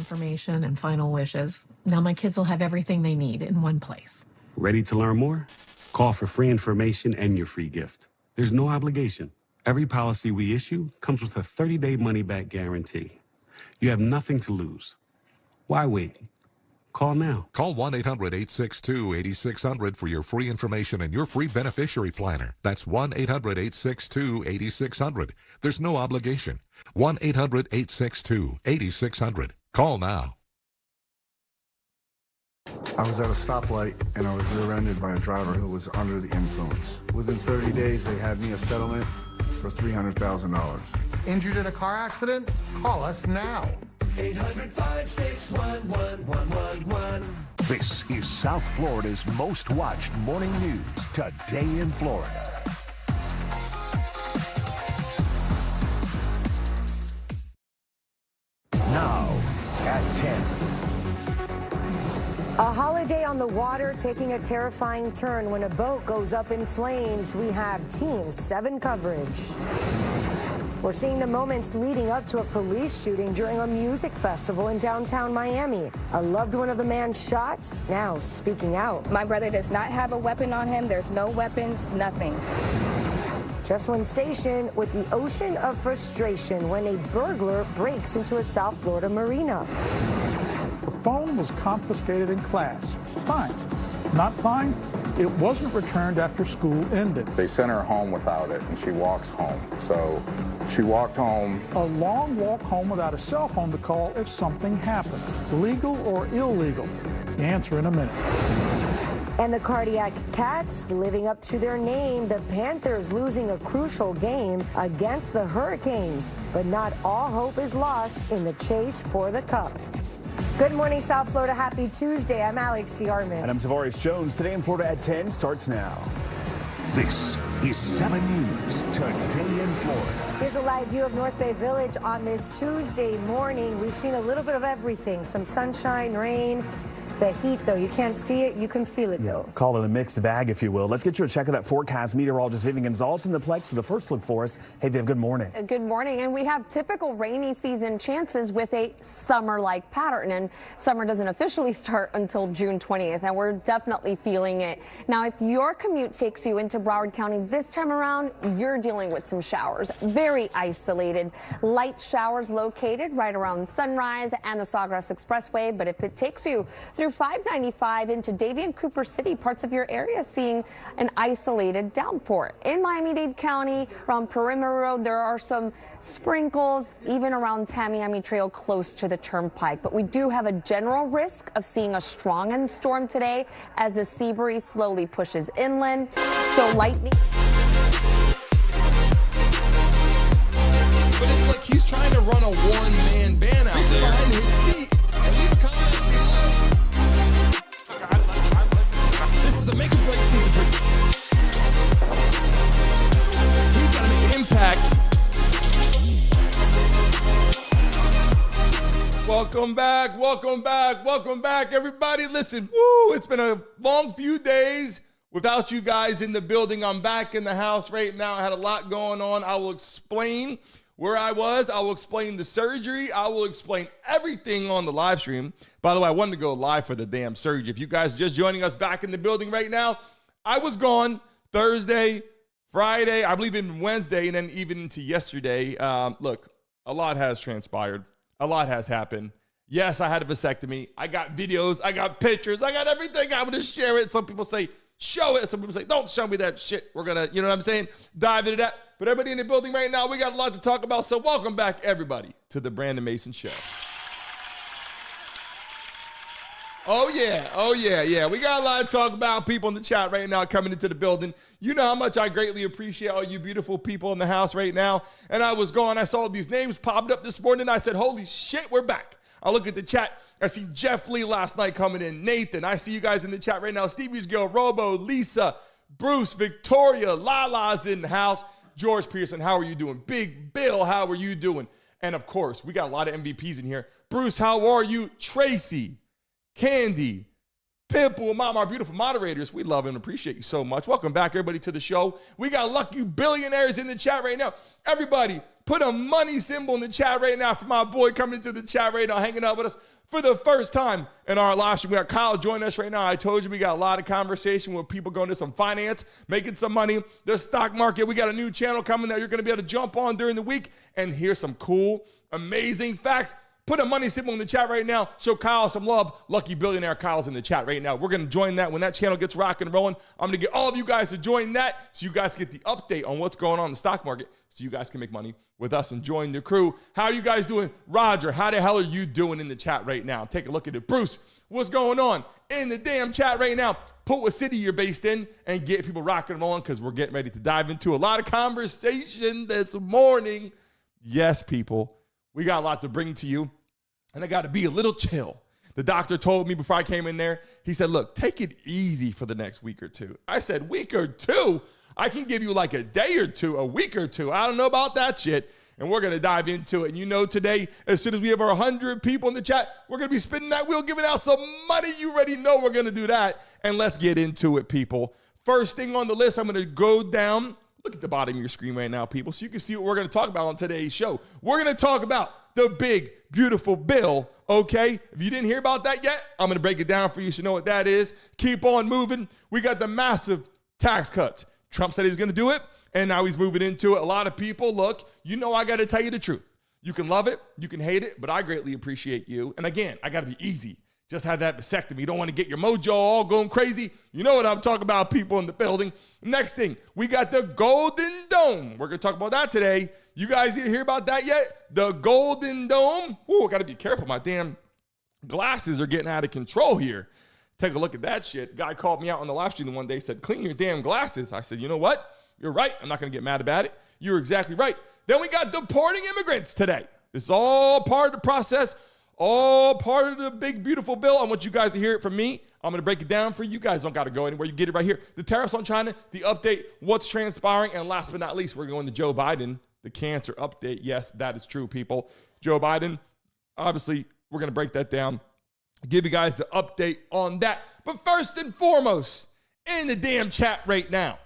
information and final wishes. Now my kids will have everything they need in one place. Ready to learn more? Call for free information and your free gift. There's no obligation. Every policy we issue comes with a 30-day money-back guarantee. You have nothing to lose. Why wait? Call now. Call 1-800-862-8600 for your free information and your free beneficiary planner. That's 1-800-862-8600. There's no obligation. 1-800-862-8600. Call now. I was at a stoplight and I was rear-ended by a driver who was under the influence. Within 30 days, they had me a settlement for $300,000. Injured in a car accident? Call us now. 800-561-1111. This is South Florida's most watched morning news today in Florida. Now at 10. A holiday on the water taking a terrifying turn when a boat goes up in flames. We have Team 7 coverage. We're seeing the moments leading up to a police shooting during a music festival in downtown Miami. A loved one of the man shot, now speaking out. My brother does not have a weapon on him. There's no weapons, nothing. Just one station with the ocean of frustration when a burglar breaks into a South Florida marina. The phone was confiscated in class. Fine. Not fine. It wasn't returned after school ended. They sent her home without it, and she walks home. So she walked home. A long walk home without a cell phone to call if something happened. Legal or illegal? The answer in a minute. And the Cardiac Cats living up to their name. The Panthers losing a crucial game against the Hurricanes. But not all hope is lost in the chase for the Cup. Good morning, South Florida. Happy Tuesday. I'm Alex Armas. And I'm Tavares Jones. Today in Florida at 10 starts now. This is 7 News today in Florida. Here's a live view of North Bay Village on this Tuesday morning. We've seen a little bit of everything. Some sunshine, rain. The heat, though, you can't see it, you can feel it, though. Call it a mixed bag, if you will. Let's get you a check of that forecast. Meteorologist Vivian Gonzalez in the Plex for the first look for us. Hey, Viv, good morning. Good morning. And we have typical rainy season chances with a summer-like pattern. And summer doesn't officially start until June 20th, and we're definitely feeling it. Now, if your commute takes you into Broward County this time around, you're dealing with some showers. Very isolated. Light showers located right around Sunrise and the Sawgrass Expressway. But if it takes you through 595 into Davie and Cooper City, parts of your area seeing an isolated downpour. In Miami-Dade County, around Perimeter Road, there are some sprinkles, even around Tamiami Trail close to the Turnpike. But we do have a general risk of seeing a strong end storm today as the sea breeze slowly pushes inland. So lightning. But it's like he's trying to run a one-man band out there behind his seat. And leave comments below. This is a make or break season for he's got to make an impact. Welcome back, welcome back, welcome back, everybody. Listen, woo, it's been a long few days without you guys in the building. I'm back in the house right now. I had a lot going on. I will explain where I was. I will explain the surgery. I will explain everything on the live stream. By the way, I wanted to go live for the damn surgery. If you guys are just joining us back in the building right now, I was gone Thursday, Friday, I believe in Wednesday, and then even into yesterday. Look, a lot has transpired. A lot has happened. Yes, I had a vasectomy. I got videos. I got pictures. I got everything. I'm going to share it. Some people say, show it. Some people say, don't show me that shit. We're going to, you know what I'm saying, dive into that. But everybody in the building right now, we got a lot to talk about. So welcome back, everybody, to the Brandon Mason Show. Oh, yeah. We got a lot to talk about. People in the chat right now coming into the building. You know how much I greatly appreciate all you beautiful people in the house right now. And I was gone. I saw these names popped up this morning. I said, holy shit, we're back. I look at the chat. I see Jeff Lee last night coming in. Nathan, I see you guys in the chat right now. Stevie's girl, Robo, Lisa, Bruce, Victoria, Lala's in the house. George Pearson, how are you doing? Big Bill, how are you doing? And of course, we got a lot of MVPs in here. Bruce, how are you? Tracy, Candy, Pitbull, Mom, our beautiful moderators. We love and appreciate you so much. Welcome back, everybody, to the show. We got lucky billionaires in the chat right now. Everybody, put a money symbol in the chat right now for my boy coming to the chat right now, hanging out with us for the first time in our live stream. We got Kyle joining us right now. I told you we got a lot of conversation with people going to some finance, making some money, the stock market. We got a new channel coming that you're going to be able to jump on during the week and hear some cool, amazing facts. Put a money symbol in the chat right now. Show Kyle some love. Lucky billionaire Kyle's in the chat right now. We're going to join that when that channel gets rocking and rolling. I'm going to get all of you guys to join that so you guys get the update on what's going on in the stock market so you guys can make money with us and join the crew. How are you guys doing? Roger, how the hell are you doing in the chat right now? Take a look at it. Bruce, what's going on in the damn chat right now? Put what city you're based in and get people rocking and rolling because we're getting ready to dive into a lot of conversation this morning. Yes, people, we got a lot to bring to you. And I got to be a little chill. The doctor told me before I came in there, he said, look, take it easy for the next week or two. I said, week or two? I can give you like a day or two, a week or two. I don't know about that shit. And we're going to dive into it. And you know today, as soon as we have our 100 people in the chat, we're going to be spinning that wheel, giving out some money. You already know we're going to do that. And let's get into it, people. First thing on the list, I'm going to go down. Look at the bottom of your screen right now, people, so you can see what we're going to talk about on today's show. We're going to talk about the big, beautiful bill, okay? If you didn't hear about that yet, I'm going to break it down for you so you know what that is. Keep on moving. We got the massive tax cuts. Trump said he was going to do it, and now he's moving into it. A lot of people, look, you know I got to tell you the truth. You can love it, you can hate it, but I greatly appreciate you. And again, I got to be easy. Just had that vasectomy. You don't want to get your mojo all going crazy. You know what I'm talking about, people in the building. Next thing, we got the Golden Dome. We're going to talk about that today. You guys didn't hear about that yet? The Golden Dome. Ooh, I got to be careful. My damn glasses are getting out of control here. Take a look at that shit. Guy called me out on the live stream one day, said, clean your damn glasses. I said, you know what? You're right. I'm not going to get mad about it. You're exactly right. Then we got deporting immigrants today. This is all part of the process. All part of the big, beautiful bill. I want you guys to hear it from me. I'm going to break it down for you. You guys don't got to go anywhere. You get it right here. The tariffs on China, the update, what's transpiring, and last but not least, we're going to Joe Biden, the cancer update. Yes, that is true, people. Joe Biden, obviously, we're going to break that down, give you guys the update on that. But first and foremost, in the damn chat right now,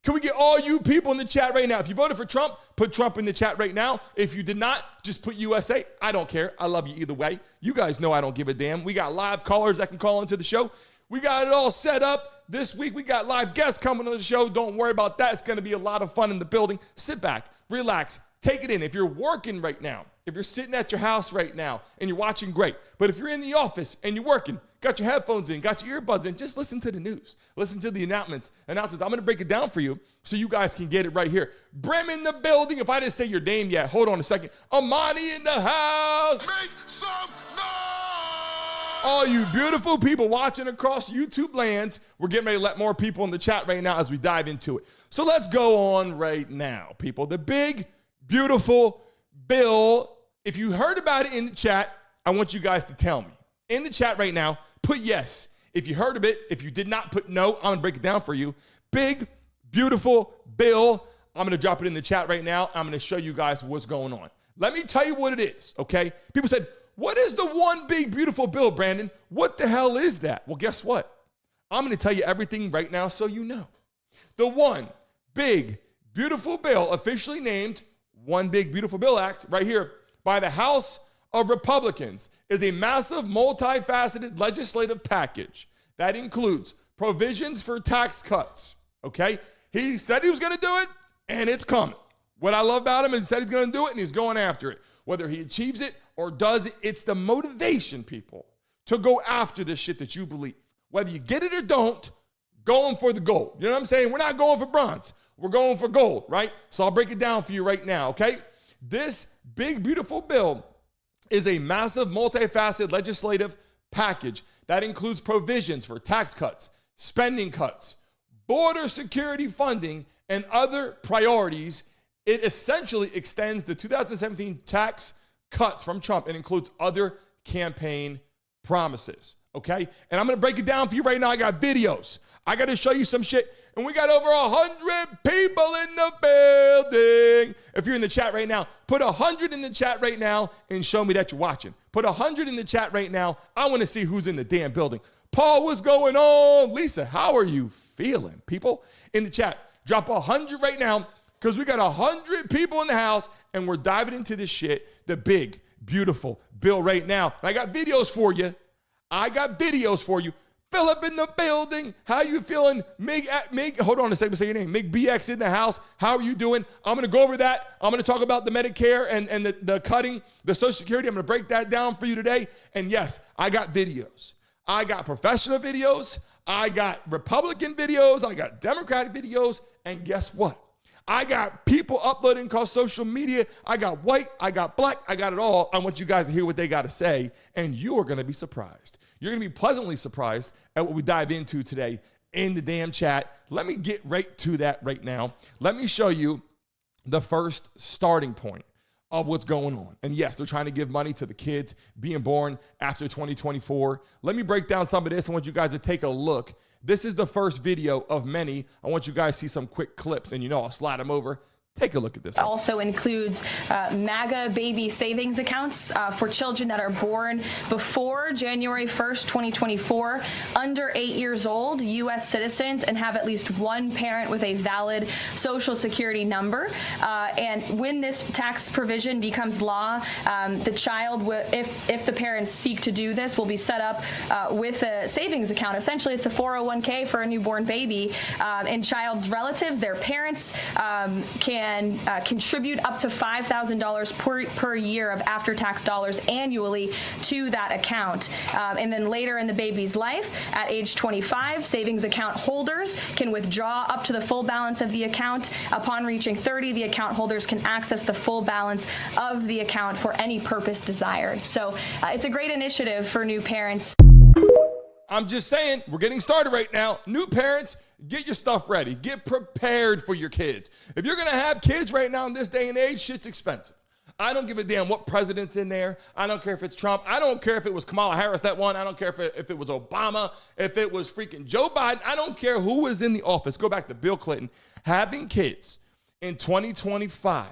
can we get all you people in the chat right now? If you voted for Trump, put Trump in the chat right now. If you did not, just put USA. I don't care. I love you either way. You guys know I don't give a damn. We got live callers that can call into the show. We got it all set up. This week, we got live guests coming on the show. Don't worry about that. It's going to be a lot of fun in the building. Sit back, relax, take it in. If you're working right now, if you're sitting at your house right now and you're watching, great. But if you're in the office and you're working, got your headphones in, got your earbuds in, just listen to the news. Listen to the announcements. I'm going to break it down for you so you guys can get it right here. Brim in the building. If I didn't say your name yet, hold on a second. Amani in the house. Make some noise! All you beautiful people watching across YouTube lands, we're getting ready to let more people in the chat right now as we dive into it. So let's go on right now, people. The big, beautiful bill. If you heard about it in the chat, I want you guys to tell me. In the chat right now, put yes. If you heard of it, if you did not put no, I'm going to break it down for you. Big, beautiful bill. I'm going to drop it in the chat right now. I'm going to show you guys what's going on. Let me tell you what it is, okay? People said, what is the one big, beautiful bill, Brandon? What the hell is that? Well, guess what? I'm going to tell you everything right now so you know. The one big, beautiful bill, officially named One Big Beautiful Bill Act, right here by the House of Republicans, is a massive, multifaceted legislative package that includes provisions for tax cuts, okay? He said he was going to do it, and it's coming. What I love about him is he said he's going to do it, and he's going after it. Whether he achieves it or does it, it's the motivation, people, to go after this shit that you believe. Whether you get it or don't, going for the gold. You know what I'm saying? We're not going for bronze. We're going for gold, right? So I'll break it down for you right now, okay? This big, beautiful bill is a massive, multifaceted legislative package that includes provisions for tax cuts, spending cuts, border security funding, and other priorities. It essentially extends the 2017 tax cuts from Trump and includes other campaign promises, okay? And I'm going to break it down for you right now. I got videos. I got to show you some shit. And we got over 100 people in the building. If you're in the chat right now, put 100 in the chat right now and show me that you're watching. Put 100 in the chat right now. I want to see who's in the damn building. Paul, what's going on? Lisa, how are you feeling? People in the chat, drop 100 right now because we got 100 people in the house and we're diving into this shit, the big, beautiful bill right now. And I got videos for you. Philip in the building. How you feeling? Mig, hold on a second, say your name. Mig BX in the house. How are you doing? I'm going to go over that. I'm going to talk about the Medicare and the cutting, the Social Security. I'm going to break that down for you today. And yes, I got videos. I got professional videos. I got Republican videos. I got Democratic videos. And guess what? I got people uploading across social media. I got white. I got black. I got it all. I want you guys to hear what they got to say. And you are going to be surprised. You're going to be pleasantly surprised at what we dive into today in the damn chat. Let me get right to that right now. Let me show you the first starting point of what's going on. And yes, they're trying to give money to the kids being born after 2024. Let me break down some of this. I want you guys to take a look. This is the first video of many. I want you guys to see some quick clips, and I'll slide them over. Take a look at this. Also includes MAGA baby savings accounts for children that are born before January 1st, 2024, under 8 years old, U.S. citizens, and have at least one parent with a valid Social Security number. And when this tax provision becomes law, the child, if the parents seek to do this, will be set up with a savings account. Essentially, it's a 401k for a newborn baby, and child's relatives, their parents, can contribute up to $5,000 per year of after-tax dollars annually to that account. And then later in the baby's life, at age 25, savings account holders can withdraw up to the full balance of the account. Upon reaching 30, the account holders can access the full balance of the account for any purpose desired. So it's a great initiative for new parents. I'm just saying, we're getting started right now. New parents, get your stuff ready. Get prepared for your kids. If you're going to have kids right now in this day and age, shit's expensive. I don't give a damn what president's in there. I don't care if it's Trump. I don't care if it was Kamala Harris that won. I don't care if it was Obama, if it was freaking Joe Biden. I don't care who was in the office. Go back to Bill Clinton. Having kids in 2025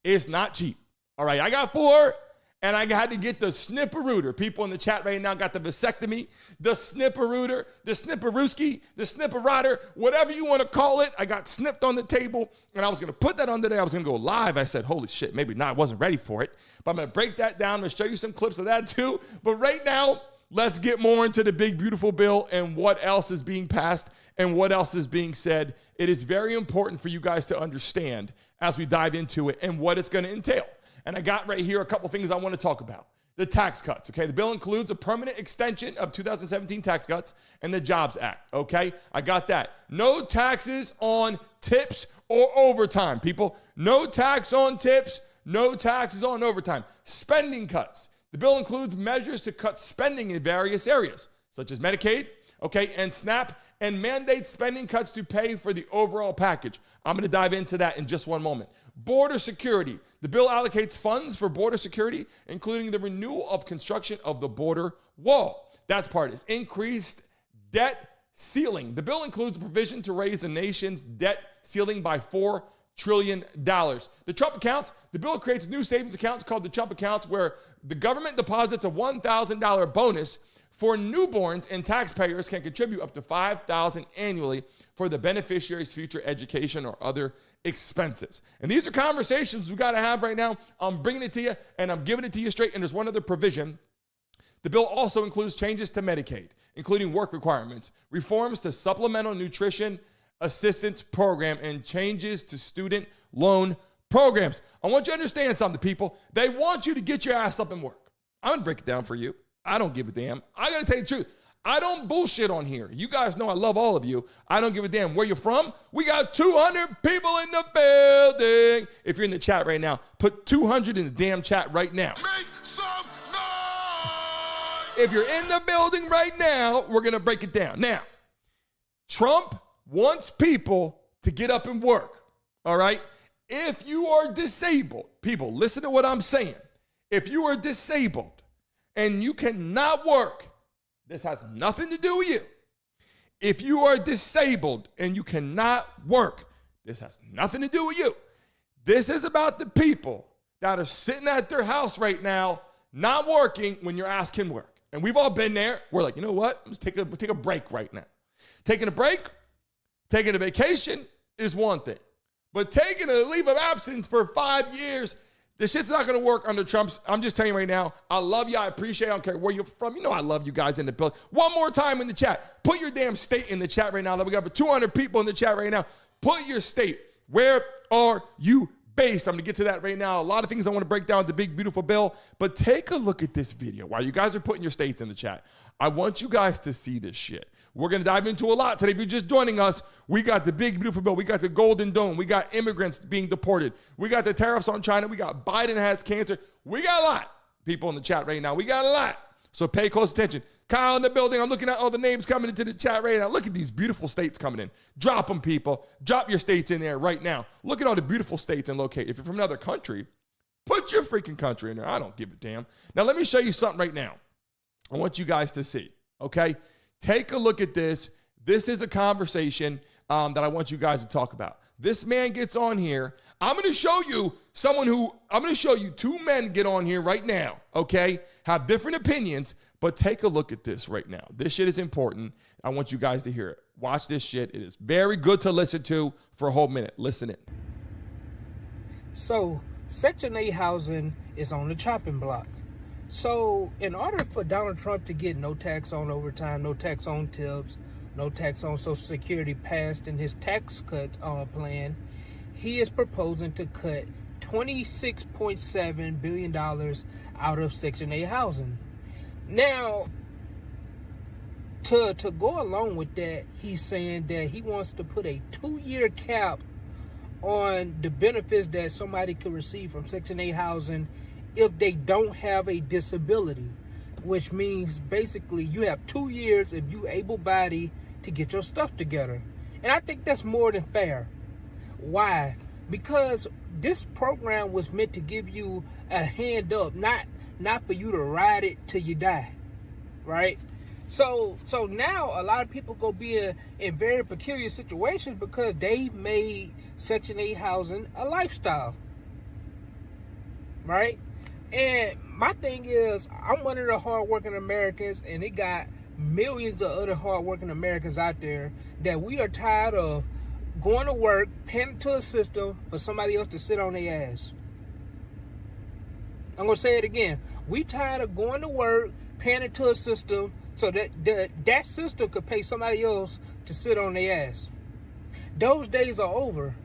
is not cheap. All right, I got 4. And I had to get the snipperooter. People in the chat right now got the vasectomy, the snipperooter, the snipperooski, the snipperotter, whatever you want to call it. I got snipped on the table, and I was going to put that on today. I was going to go live. I said, holy shit, maybe not. I wasn't ready for it. But I'm going to break that down. I'm going to show you some clips of that too. But right now, let's get more into the big, beautiful bill and what else is being passed and what else is being said. It is very important for you guys to understand as we dive into it and what it's going to entail. And I got right here a couple things I want to talk about. The tax cuts, okay? The bill includes a permanent extension of 2017 tax cuts and the Jobs Act, okay? I got that. No taxes on tips or overtime, people. No tax on tips, no taxes on overtime. Spending cuts. The bill includes measures to cut spending in various areas, such as Medicaid, okay, and SNAP, and mandates spending cuts to pay for the overall package. I'm going to dive into that in just one moment. Border security. The bill allocates funds for border security, including the renewal of construction of the border wall. That's part is increased debt ceiling. The bill includes a provision to raise the nation's debt ceiling by $4 trillion. The Trump accounts. The bill creates new savings accounts called the Trump accounts, where the government deposits a $1,000 bonus for newborns, and taxpayers can contribute up to $5,000 annually for the beneficiary's future education or other expenses. And these are conversations we got to have right now. I'm bringing it to you, and I'm giving it to you straight. And there's one other provision. The bill also includes changes to Medicaid, including work requirements, reforms to supplemental nutrition assistance program, and changes to student loan programs. I want you to understand something, people. They want you to get your ass up and work. I'm going to break it down for you. I don't give a damn. I got to tell you the truth. I don't bullshit on here. You guys know I love all of you. I don't give a damn where you're from. We got 200 people in the building. If you're in the chat right now, put 200 in the damn chat right now. Make some noise! If you're in the building right now, we're going to break it down. Now, Trump wants people to get up and work, all right? If you are disabled, people, listen to what I'm saying. If you are disabled and you cannot work, this has nothing to do with you. If you are disabled and you cannot work, this has nothing to do with you. This is about the people that are sitting at their house right now, not working when your ass can work. And we've all been there. We're like, you know what? Let's take a break right now. Taking a break, taking a vacation is one thing. But taking a leave of absence for 5 years, this shit's not going to work under Trump's. I'm just telling you right now, I love you. I appreciate it. I don't care where you're from. You know I love you guys in the building. One more time in the chat. Put your damn state in the chat right now. We got over 200 people in the chat right now. Put your state. Where are you based? I'm going to get to that right now. A lot of things I want to break down with the big, beautiful bill. But take a look at this video while you guys are putting your states in the chat. I want you guys to see this shit. We're going to dive into a lot today. If you're just joining us, we got the big, beautiful bill. We got the Golden Dome. We got immigrants being deported. We got the tariffs on China. We got Biden has cancer. We got a lot of people in the chat right now. We got a lot. So pay close attention. Kyle in the building. I'm looking at all the names coming into the chat right now. Look at these beautiful states coming in. Drop them, people. Drop your states in there right now. Look at all the beautiful states and locate. If you're from another country, put your freaking country in there. I don't give a damn. Now, let me show you something right now. I want you guys to see, okay? Take a look at this. This is a conversation that I want you guys to talk about. This man gets on here. I'm going to show you two men get on here right now, okay? Have different opinions, but take a look at this right now. This shit is important. I want you guys to hear it. Watch this shit. It is very good to listen to for a whole minute. Listen in. So, Section 8 housing is on the chopping block. So, in order for Donald Trump to get no tax on overtime, no tax on tips, no tax on Social Security passed in his tax cut plan, he is proposing to cut $26.7 billion out of Section 8 housing. Now, to go along with that, he's saying that he wants to put a 2-year cap on the benefits that somebody could receive from Section 8 housing if they don't have a disability, which means basically you have 2 years if you able-bodied to get your stuff together. And I think that's more than fair. Why? Because this program was meant to give you a hand up, not for you to ride it till you die, right? So now a lot of people go be in very peculiar situations because they made Section 8 housing a lifestyle, right? And my thing is, I'm one of the hardworking Americans, and it got millions of other hardworking Americans out there that we are tired of going to work, paying to a system for somebody else to sit on their ass. I'm going to say it again. We tired of going to work, paying into a system so that that system could pay somebody else to sit on their ass. Those days are over.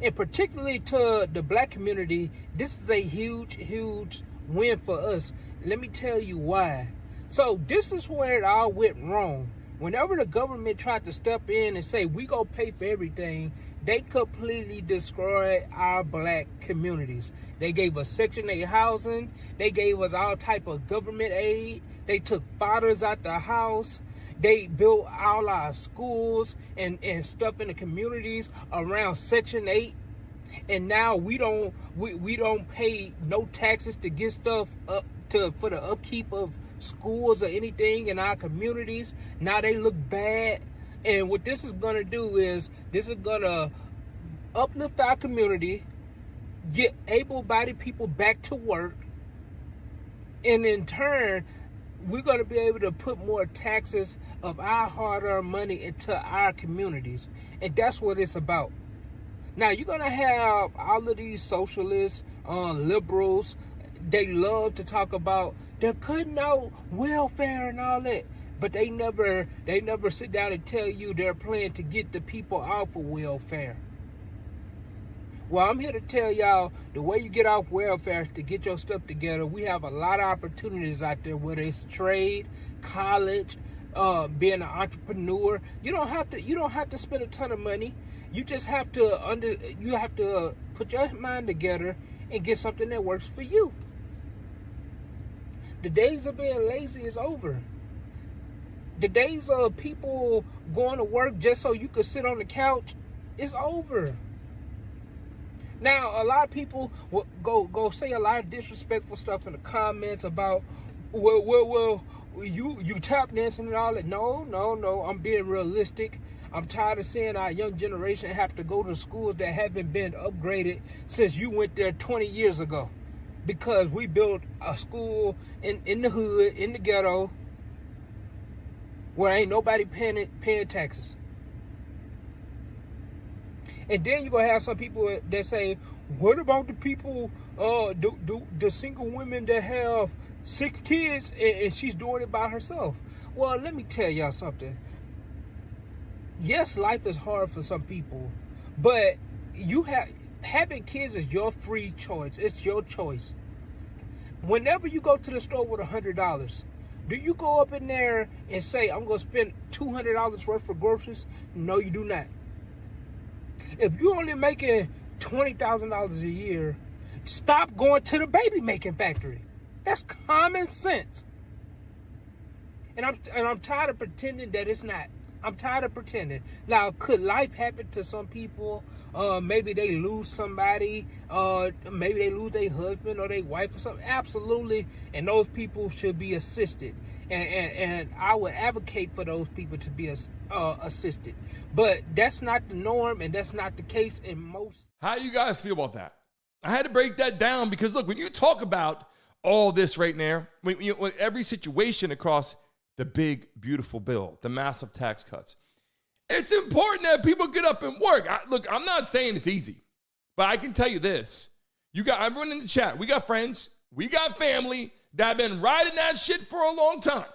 And particularly to the black community, this is a huge, huge win for us. Let me tell you why. So this is where it all went wrong. Whenever the government tried to step in and say, we gonna pay for everything, they completely destroyed our black communities. They gave us Section 8 housing. They gave us all type of government aid. They took fathers out the house. They built all our schools and stuff in the communities around Section 8. And now we don't pay no taxes to get stuff up for the upkeep of schools or anything in our communities. Now they look bad. And what this is going to do is this is going to uplift our community, get able-bodied people back to work, and in turn, we're going to be able to put more taxes of our hard-earned money into our communities. And that's what it's about. Now, you're going to have all of these socialists, liberals, they love to talk about they're cutting out welfare and all that. But they never sit down and tell you their plan to get the people off of welfare. Well, I'm here to tell y'all the way you get off welfare to get your stuff together. We have a lot of opportunities out there, whether it's trade, college, being an entrepreneur. You don't have to spend a ton of money. You just have to put your mind together and get something that works for you. The days of being lazy is over. The days of people going to work just so you could sit on the couch is over. Now, a lot of people will go say a lot of disrespectful stuff in the comments about, well, you tap dancing and all that. No, I'm being realistic. I'm tired of seeing our young generation have to go to schools that haven't been upgraded since you went there 20 years ago. Because we built a school in the hood, in the ghetto, where ain't nobody paying taxes. And then you're going to have some people that say, what about the people, the single women that have 6 kids and she's doing it by herself? Well, let me tell y'all something. Yes, life is hard for some people, but having kids is your free choice. It's your choice. Whenever you go to the store with $100, do you go up in there and say, I'm going to spend $200 worth for groceries? No, you do not. If you're only making $20,000 a year, stop going to the baby making factory. That's common sense. And I'm tired of pretending that it's not. I'm tired of pretending. Now, could life happen to some people? Maybe they lose somebody. Maybe they lose their husband or their wife or something. Absolutely. And those people should be assisted. And I would advocate for those people to be assisted. But that's not the norm, and that's not the case in most. How you guys feel about that? I had to break that down because, look, when you talk about all this right now, when every situation across the big, beautiful bill, the massive tax cuts, it's important that people get up and work. Look, I'm not saying it's easy, but I can tell you this. You got everyone in the chat. We got friends. We got family that have been riding that shit for a long time.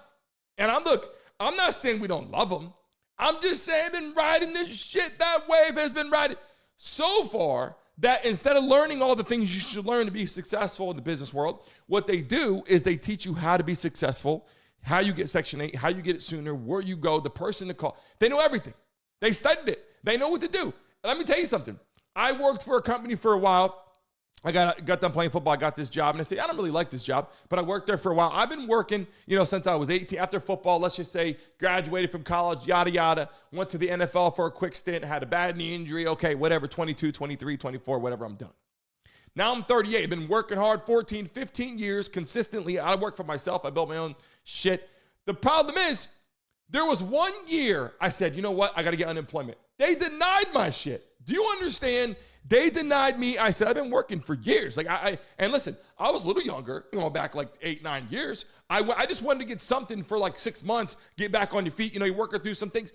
And I'm not saying we don't love them. I'm just saying been riding this shit. That wave has been riding so far that instead of learning all the things you should learn to be successful in the business world, what they do is they teach you how to be successful, how you get Section 8, how you get it sooner, where you go, the person to call. They know everything. They studied it. They know what to do. Let me tell you something. I worked for a company for a while. I got done playing football. I got this job, and I said, I don't really like this job, but I worked there for a while. I've been working, since I was 18. After football, let's just say, graduated from college, yada, yada, went to the NFL for a quick stint, had a bad knee injury, okay, whatever, 22, 23, 24, whatever, I'm done. Now I'm 38. I've been working hard 14, 15 years consistently. I work for myself. I built my own shit. The problem is, there was 1 year I said, you know what? I got to get unemployment. They denied my shit. Do you understand? They denied me. I said, I've been working for years. And listen, I was a little younger, back like 8, 9 years. I just wanted to get something for like 6 months, get back on your feet. You're working through some things.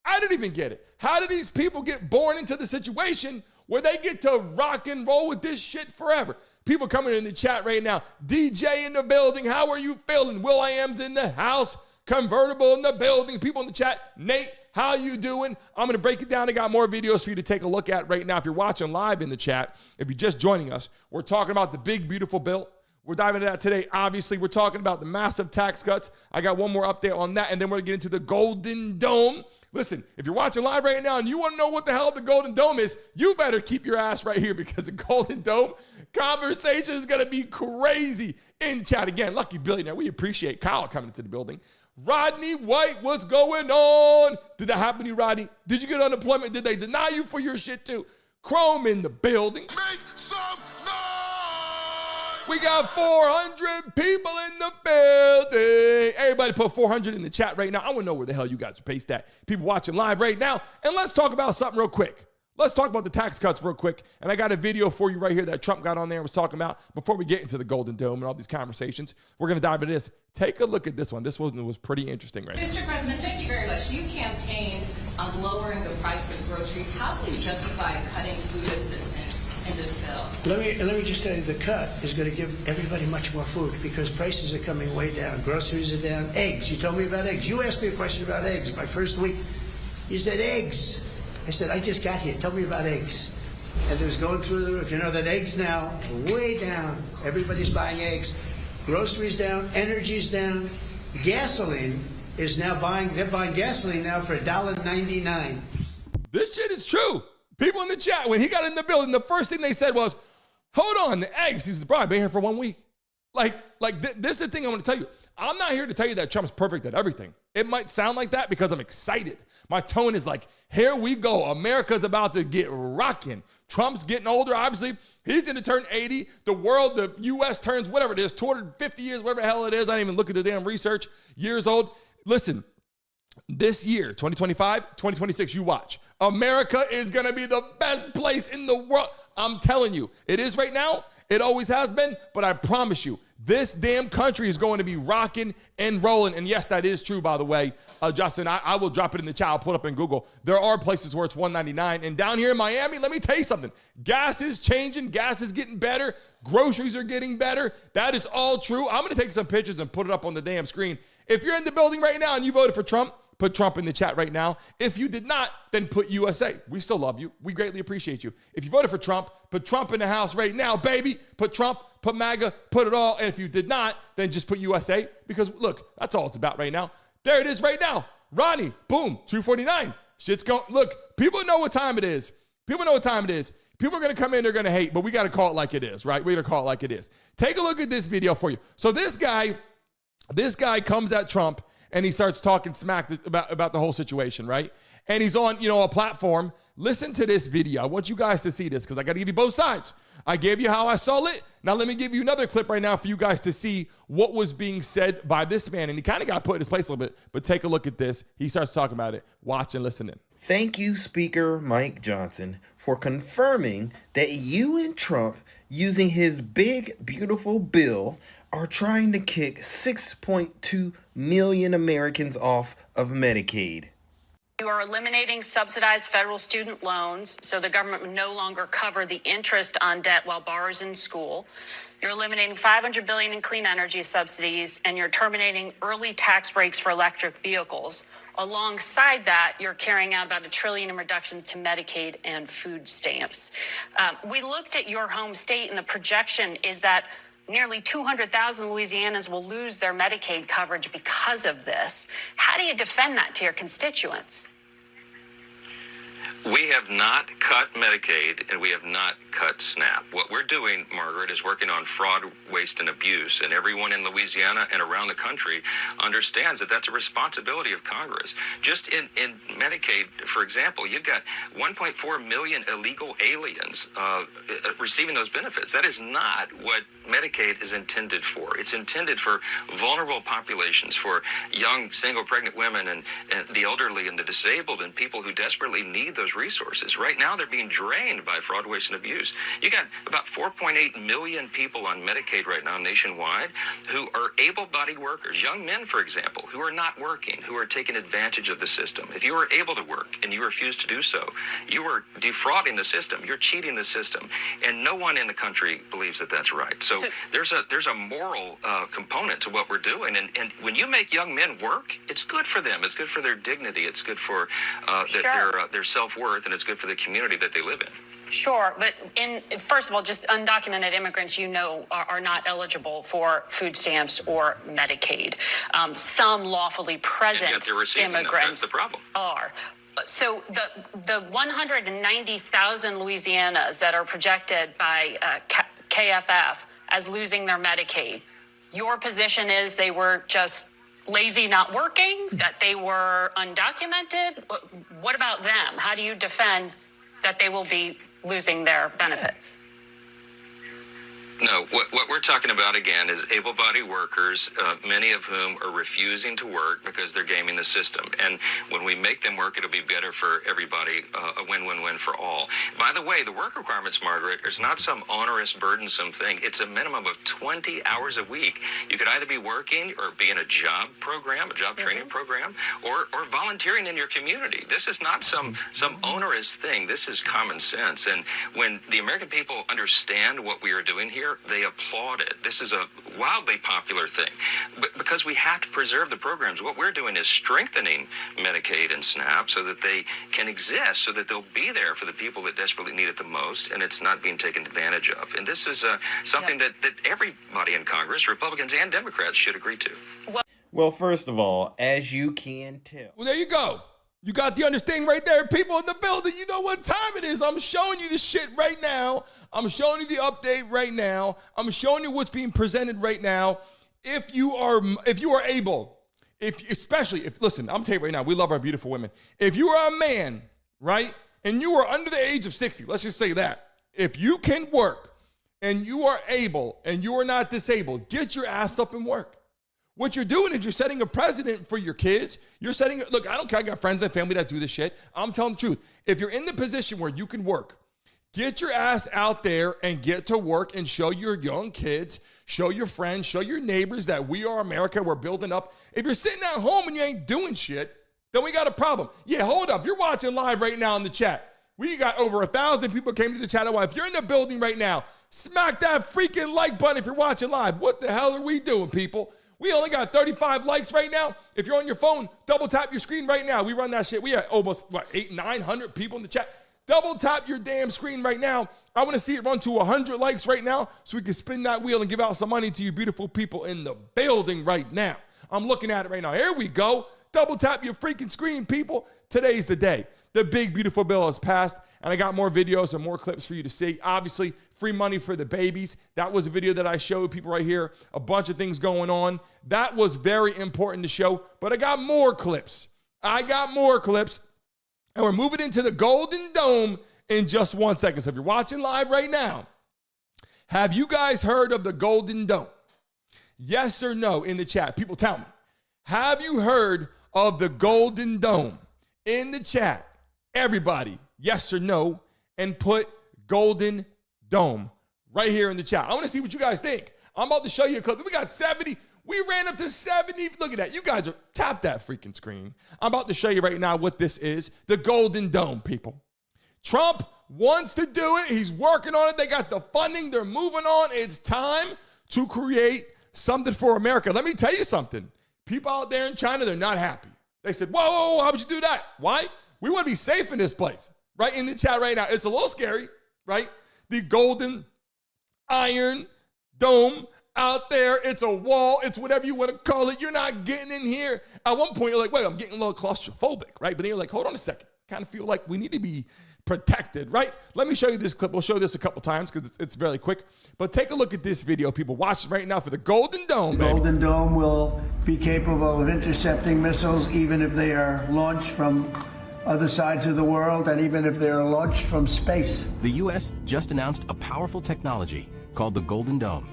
I didn't even get it. How did these people get born into the situation where they get to rock and roll with this shit forever? People coming in the chat right now. DJ in the building. How are you feeling? Will I Am's in the house. Convertible in the building. People in the chat. Nate, how you doing? I'm going to break it down. I got more videos for you to take a look at right now. If you're watching live in the chat, if you're just joining us, we're talking about the big, beautiful bill. We're diving into that today. Obviously, we're talking about the massive tax cuts. I got one more update on that, and then we're going to get into the Golden Dome. Listen, if you're watching live right now and you want to know what the hell the Golden Dome is, you better keep your ass right here because the Golden Dome conversation is going to be crazy. In chat again, Lucky Billionaire, we appreciate Kyle coming into the building. Rodney White, what's going on? Did that happen to you, Rodney? Did you get unemployment? Did they deny you for your shit too? Chrome in the building. Make some noise! We got 400 people in the building. Everybody put 400 in the chat right now. I want to know where the hell you guys are paced at. People watching live right now. And let's talk about something real quick. Let's talk about the tax cuts real quick. And I got a video for you right here that Trump got on there and was talking about. Before we get into the Golden Dome and all these conversations, we're going to dive into this. Take a look at this one. This one was pretty interesting right Mr. President, thank you very much. You campaigned on lowering the price of groceries. How will you justify cutting food assistance in this bill? Let me just tell you, the cut is going to give everybody much more food because prices are coming way down. Groceries are down. Eggs. You told me about eggs. You asked me a question about eggs my first week. You said eggs. I said, I just got here. Tell me about eggs. And it was going through the roof. You know that eggs now are way down. Everybody's buying eggs. Groceries down. Energy's down. Gasoline is now they're buying gasoline now for $1.99. This shit is true. People in the chat, when he got in the building, the first thing they said was, hold on, the eggs. He says, bro, I've been here for 1 week. This is the thing I want to tell you. I'm not here to tell you that Trump's perfect at everything. It might sound like that because I'm excited. My tone is like, here we go. America's about to get rocking. Trump's getting older, obviously. He's going to turn 80. The world, the U.S. turns whatever it is, 250 years, whatever the hell it is. I didn't even look at the damn research. Years old. Listen, this year, 2025, 2026, you watch. America is going to be the best place in the world. I'm telling you, it is right now. It always has been, but I promise you, this damn country is going to be rocking and rolling. And yes, that is true, by the way. Justin, I will drop it in the chat. I'll put it up in Google. There are places where it's $1.99. And down here in Miami, let me tell you something. Gas is changing. Gas is getting better. Groceries are getting better. That is all true. I'm going to take some pictures and put it up on the damn screen. If you're in the building right now and you voted for Trump, put Trump in the chat right now. If you did not, then put USA. We still love you. We greatly appreciate you. If you voted for Trump, put Trump in the house right now, baby. Put Trump, put MAGA, put it all. And if you did not, then just put USA, because look, that's all it's about right now. There it is right now. Ronnie, boom, 249. Shit's going. Look, people know what time it is. People know what time it is. People are going to come in, they're going to hate, but we got to call it like it is, right? We got to call it like it is. Take a look at this video for you. So this guy comes at Trump, and he starts talking smack about the whole situation, right? And he's on, a platform. Listen to this video. I want you guys to see this because I got to give you both sides. I gave you how I saw it. Now let me give you another clip right now for you guys to see what was being said by this man. And he kind of got put in his place a little bit, but take a look at this. He starts talking about it. Watch and listen in. Thank you, Speaker Mike Johnson, for confirming that you and Trump, using his big, beautiful bill, are trying to kick 6.2 million Americans off of Medicaid. You are eliminating subsidized federal student loans, so the government would no longer cover the interest on debt while borrowers in school. You're eliminating $500 billion in clean energy subsidies, and you're terminating early tax breaks for electric vehicles. Alongside that, you're carrying out about $1 trillion in reductions to Medicaid and food stamps. We looked at your home state, and the projection is that nearly 200,000 Louisianans will lose their Medicaid coverage because of this. How do you defend that to your constituents? We have not cut Medicaid and we have not cut SNAP. What we're doing, Margaret, is working on fraud, waste, and abuse. And everyone in Louisiana and around the country understands that that's a responsibility of Congress. Just in Medicaid, for example, you've got 1.4 million illegal aliens receiving those benefits. That is not what Medicaid is intended for. It's intended for vulnerable populations, for young, single, pregnant women and the elderly and the disabled and people who desperately need those resources. Right now, they're being drained by fraud, waste, and abuse. You got about 4.8 million people on Medicaid right now nationwide who are able-bodied workers, young men, for example, who are not working, who are taking advantage of the system. If you are able to work and you refuse to do so, you are defrauding the system. You're cheating the system. And no one in the country believes that that's right. So there's a moral component to what we're doing. And when you make young men work, it's good for them. It's good for their dignity. It's good for their self-worth, and it's good for the community that they live in. Sure, but first of all, just undocumented immigrants, are not eligible for food stamps or Medicaid. Some lawfully present immigrants That's the problem. are. So the 190,000 Louisianas that are projected by KFF as losing their Medicaid, your position is they were just lazy, not working, that they were undocumented? What about them? How do you defend that they will be losing their benefits? No, what we're talking about, again, is able-bodied workers, many of whom are refusing to work because they're gaming the system. And when we make them work, it'll be better for everybody, a win-win-win for all. By the way, the work requirements, Margaret, is not some onerous, burdensome thing. It's a minimum of 20 hours a week. You could either be working or be in a job program, a job training program, or volunteering in your community. This is not some onerous thing. This is common sense. And when the American people understand what we are doing here, they applaud it. This is a wildly popular thing. But because we have to preserve the programs, what we're doing is strengthening Medicaid and SNAP so that they can exist, so that they'll be there for the people that desperately need it the most, and it's not being taken advantage of. And this is something that everybody in Congress, Republicans and Democrats, should agree to. Well, first of all, as you can tell. Well, there you go. You got the understanding right there. People in the building, you know what time it is. I'm showing you the shit right now. I'm showing you the update right now. I'm showing you what's being presented right now. If you are able, listen, I'm telling you right now, we love our beautiful women. If you are a man, right, and you are under the age of 60, let's just say that. If you can work and you are able and you are not disabled, get your ass up and work. What you're doing is you're setting a precedent for your kids. Look, I don't care. I got friends and family that do this shit. I'm telling the truth. If you're in the position where you can work, Get your ass out there and get to work and show your young kids, show your friends, show your neighbors that we are America. We're building up. If you're sitting at home and you ain't doing shit, then we got a problem. Yeah, hold up. You're watching live right now in the chat. We got over 1,000 people came to the chat. If you're in the building right now, smack that freaking like button if you're watching live. What the hell are we doing, people? We only got 35 likes right now. If you're on your phone, double tap your screen right now. We run that shit. We had almost, 900 people in the chat. Double tap your damn screen right now. I want to see it run to 100 likes right now so we can spin that wheel and give out some money to you beautiful people in the building right now. I'm looking at it right now. Here we go. Double tap your freaking screen, people. Today's the day. The big, beautiful bill has passed, and I got more videos and more clips for you to see. Obviously, free money for the babies. That was a video that I showed people right here. A bunch of things going on. That was very important to show, but I got more clips. And we're moving into the Golden Dome in just 1 second. So if you're watching live right now, have you guys heard of the Golden Dome? Yes or no in the chat. People tell me. Have you heard of the Golden Dome? In the chat, everybody, yes or no, and put Golden Dome right here in the chat. I want to see what you guys think. I'm about to show you a clip. We got 70. We ran up to 70. Look at that. You guys are, tap that freaking screen. I'm about to show you right now what this is. The Golden Dome, people. Trump wants to do it. He's working on it. They got the funding. They're moving on. It's time to create something for America. Let me tell you something. People out there in China, they're not happy. They said, whoa, how would you do that? Why? We want to be safe in this place. Right in the chat right now. It's a little scary, right? The Golden Iron Dome out there. It's a wall. It's whatever you want to call it. You're not getting in here. At one point, you're like, wait, I'm getting a little claustrophobic, right? But then you're like, hold on a second. Kind of feel like we need to be protected, right? Let me show you this clip. We'll show this a couple times because it's very quick. But take a look at this video, people. Watch it right now for the Golden Dome, baby. The Golden Dome will be capable of intercepting missiles even if they are launched from other sides of the world and even if they are launched from space. The U.S. just announced a powerful technology called the Golden Dome.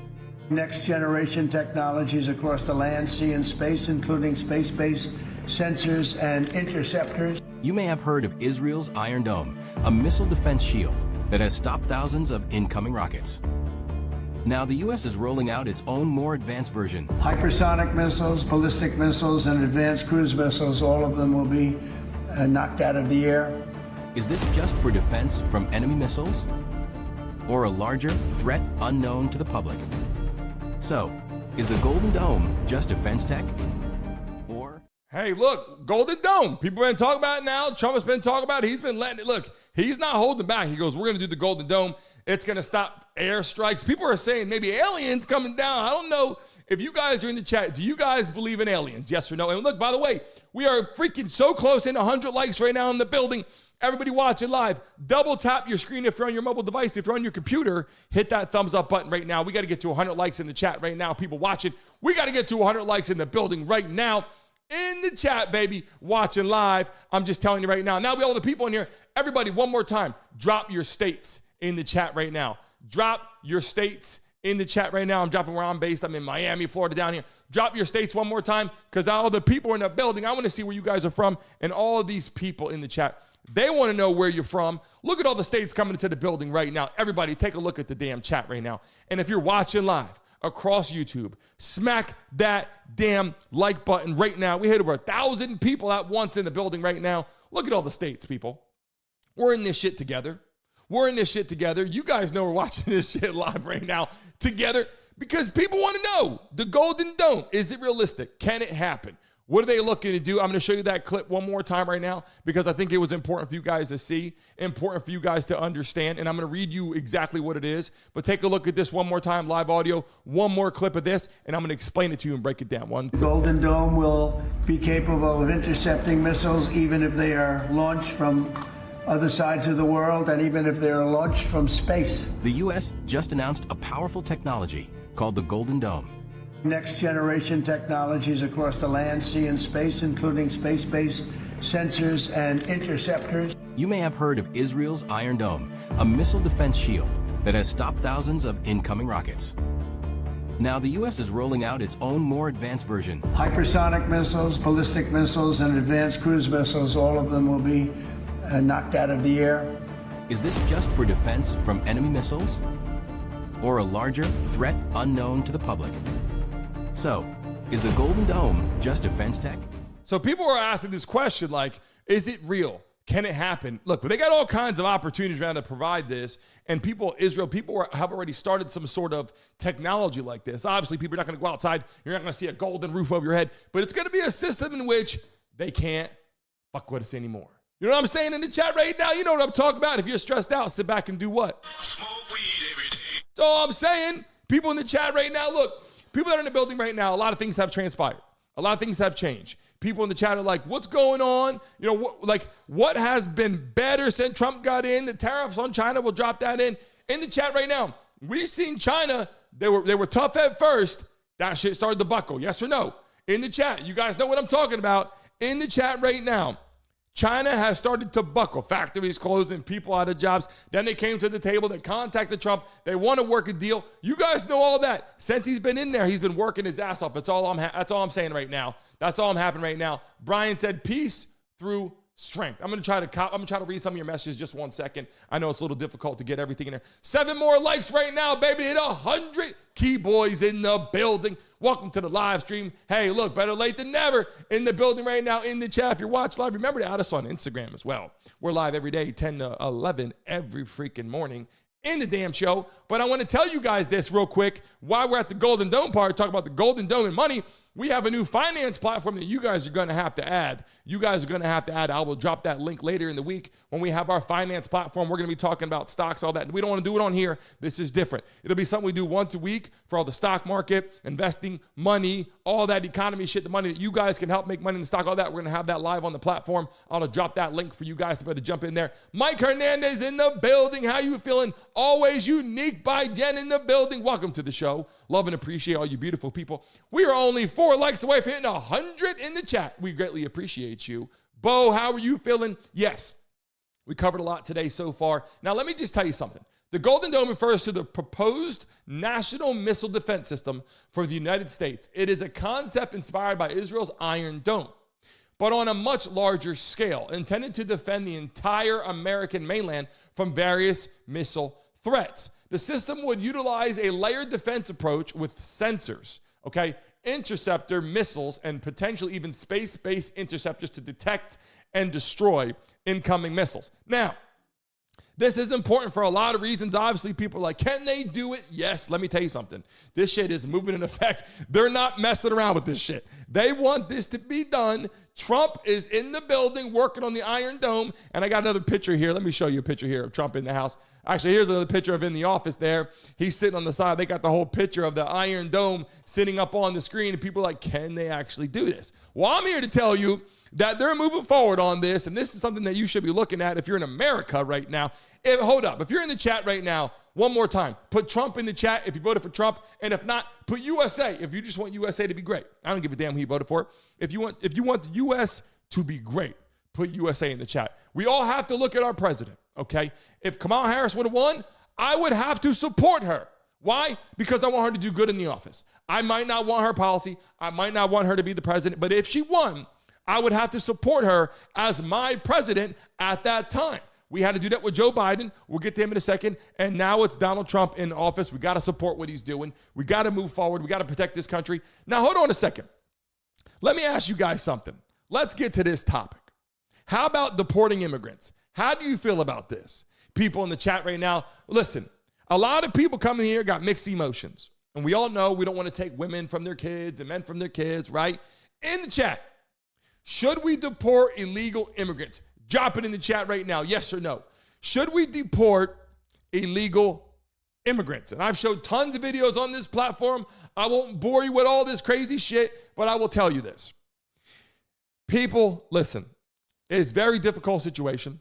Next generation technologies across the land, sea, and space, including space-based sensors and interceptors. You may have heard of Israel's Iron Dome, a missile defense shield that has stopped thousands of incoming rockets. Now the U.S. is rolling out its own more advanced version. Hypersonic missiles, ballistic missiles, and advanced cruise missiles, all of them will be knocked out of the air. Is this just for defense from enemy missiles? Or a larger threat unknown to the public? So, is the Golden Dome just defense tech? Or... Hey, look, Golden Dome. People have been talking about it now. Trump has been talking about it. He's been letting it. Look, he's not holding back. He goes, we're going to do the Golden Dome. It's going to stop airstrikes. People are saying maybe aliens coming down. I don't know. If you guys are in the chat, do you guys believe in aliens? Yes or no? And look, by the way, we are freaking so close in 100 likes right now in the building. Everybody watching live, double tap your screen if you're on your mobile device. If you're on your computer, hit that thumbs up button right now. We got to get to 100 likes in the chat right now. People watching, we got to get to 100 likes in the building right now. In the chat, baby, watching live. I'm just telling you right now. Now we all the people in here, everybody, one more time, drop your states in the chat right now. Drop your states in the chat right now. I'm dropping where I'm based. I'm in Miami, Florida, down here. Drop your states one more time because all the people in the building, I want to see where you guys are from. And all of these people in the chat, they want to know where you're from. Look at all the states coming into the building right now. Everybody, take a look at the damn chat right now. And if you're watching live across YouTube, smack that damn like button right now. We hit over 1,000 people at once in the building right now. Look at all the states, people. We're in this shit together. We're in this shit together. You guys know we're watching this shit live right now together because people want to know the Golden Dome. Is it realistic? Can it happen? What are they looking to do? I'm going to show you that clip one more time right now because I think it was important for you guys to see, important for you guys to understand, and I'm going to read you exactly what it is. But take a look at this one more time, live audio, one more clip of this, and I'm going to explain it to you and break it down. The Golden Dome will be capable of intercepting missiles even if they are launched from other sides of the world and even if they are launched from space. The U.S. just announced a powerful technology called the Golden Dome. Next generation technologies across the land, sea, and space, including space-based sensors and interceptors. You may have heard of Israel's Iron Dome, a missile defense shield that has stopped thousands of incoming rockets. Now the U.S. is rolling out its own more advanced version. Hypersonic missiles, ballistic missiles, and advanced cruise missiles, all of them will be knocked out of the air. is this just for defense from enemy missiles? Or a larger threat unknown to the public? So, is the Golden Dome just defense tech? So people are asking this question like, is it real? Can it happen? Look, they got all kinds of opportunities around to provide this, and people have already started some sort of technology like this. Obviously, people are not going to go outside. You're not going to see a golden roof over your head, but it's going to be a system in which they can't fuck with us anymore. You know what I'm saying in the chat right now? You know what I'm talking about. If you're stressed out, sit back and do what? Smoke weed every day. That's all I'm saying. People in the chat right now, look, people that are in the building right now, a lot of things have transpired. A lot of things have changed. People in the chat are like, what's going on? You know, what has been better since Trump got in? The tariffs on China, will drop that in. In the chat right now, we've seen China, they were tough at first. That shit started to buckle, yes or no? In the chat, you guys know what I'm talking about. In the chat right now, China has started to buckle. Factories closing, people out of jobs. Then they came to the table. They contacted Trump. They want to work a deal. You guys know all that. Since he's been in there, he's been working his ass off. That's all I'm saying right now. That's all I'm happening right now. Brian said, peace through strength. I'm going to try to read some of your messages just 1 second. I know it's a little difficult to get everything in there. 7 more likes right now, baby. Hit 100 key boys in the building. Welcome to the live stream. Hey, look, better late than never. In the building right now, in the chat. If you're watching live, remember to add us on Instagram as well. We're live every day, 10 to 11 every freaking morning in the damn show. But I want to tell you guys this real quick. While we're at the Golden Dome part, talk about the Golden Dome and money, we have a new finance platform that you guys are going to have to add. I will drop that link later in the week when we have our finance platform. We're going to be talking about stocks, all that. We don't want to do it on here. This is different. It'll be something we do once a week for all the stock market, investing, money, all that economy shit, the money that you guys can help make money in the stock, all that. We're going to have that live on the platform. I'll drop that link for you guys to jump in there. Mike Hernandez in the building. How you feeling? Always unique by Jen in the building. Welcome to the show. Love and appreciate all you beautiful people. We are only 4 likes away from hitting 100 in the chat. We greatly appreciate you. Bo, how are you feeling? Yes, we covered a lot today so far. Now, let me just tell you something. The Golden Dome refers to the proposed national missile defense system for the United States. It is a concept inspired by Israel's Iron Dome, but on a much larger scale, intended to defend the entire American mainland from various missile threats. The system would utilize a layered defense approach with sensors, interceptor missiles, and potentially even space-based interceptors to detect and destroy incoming missiles. Now, this is important for a lot of reasons. Obviously, people are like, can they do it? Yes, let me tell you something. This shit is moving in effect. They're not messing around with this shit. They want this to be done. Trump is in the building working on the Iron Dome. And I got another picture here. Let me show you a picture here of Trump in the house. Actually, here's another picture of in the office there. He's sitting on the side. They got the whole picture of the Iron Dome sitting up on the screen. And people are like, can they actually do this? Well, I'm here to tell you that they're moving forward on this. And this is something that you should be looking at if you're in America right now. Hold up. If you're in the chat right now, one more time, put Trump in the chat if you voted for Trump. And if not, put USA if you just want USA to be great. I don't give a damn who you voted for. If you want the U.S. to be great, put USA in the chat. We all have to look at our president, okay? If Kamala Harris would have won, I would have to support her. Why? Because I want her to do good in the office. I might not want her policy. I might not want her to be the president. But if she won, I would have to support her as my president at that time. We had to do that with Joe Biden. We'll get to him in a second. And now it's Donald Trump in office. We got to support what he's doing. We got to move forward. We got to protect this country. Now, hold on a second. Let me ask you guys something. Let's get to this topic. How about deporting immigrants? How do you feel about this? People in the chat right now, listen, a lot of people coming here got mixed emotions. And we all know we don't want to take women from their kids and men from their kids, right? In the chat, should we deport illegal immigrants? Drop it in the chat right now, yes or no. Should we deport illegal immigrants? And I've showed tons of videos on this platform. I won't bore you with all this crazy shit, but I will tell you this. People, listen, it is a very difficult situation.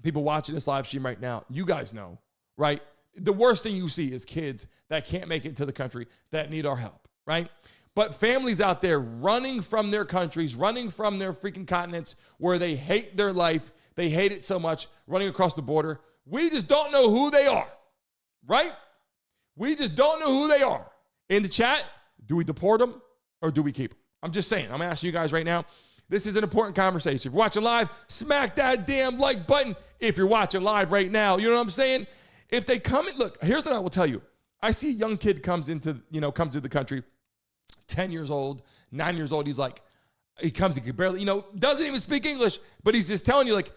People watching this live stream right now, you guys know, right? The worst thing you see is kids that can't make it to the country that need our help, right? But families out there running from their countries, running from their freaking continents where they hate their life, they hate it so much, running across the border. We just don't know who they are, right? We just don't know who they are. In the chat, do we deport them or do we keep them? I'm just saying, I'm asking you guys right now, This is an important conversation. If you're watching live, smack that damn like button if you're watching live right now. You know what I'm saying? If they come in, look, here's what I will tell you. I see a young kid comes into the country, 10 years old, 9 years old. He can barely, doesn't even speak English, but he's just telling you, like,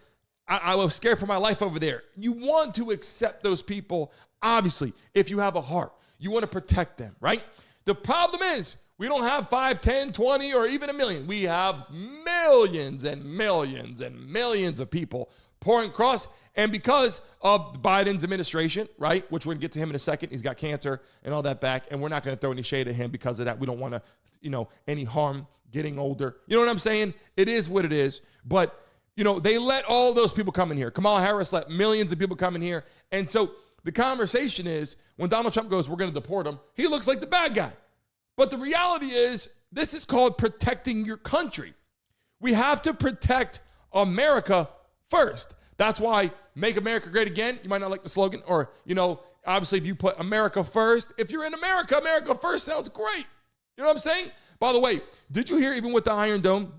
I was scared for my life over there. You want to accept those people, obviously, if you have a heart. You want to protect them, right? The problem is we don't have 5, 10, 20, or even a million. We have millions and millions and millions of people pouring across. And because of Biden's administration, right, which we're going to get to him in a second, he's got cancer and all that back, and we're not going to throw any shade at him because of that. We don't want to, any harm getting older. You know what I'm saying? It is what it is. But, they let all those people come in here. Kamala Harris let millions of people come in here. And so the conversation is when Donald Trump goes, we're going to deport him, he looks like the bad guy. But the reality is this is called protecting your country. We have to protect America first. That's why Make America Great Again, you might not like the slogan, or, obviously if you put America first, if you're in America, America first sounds great. You know what I'm saying? By the way, did you hear even with the Iron Dome,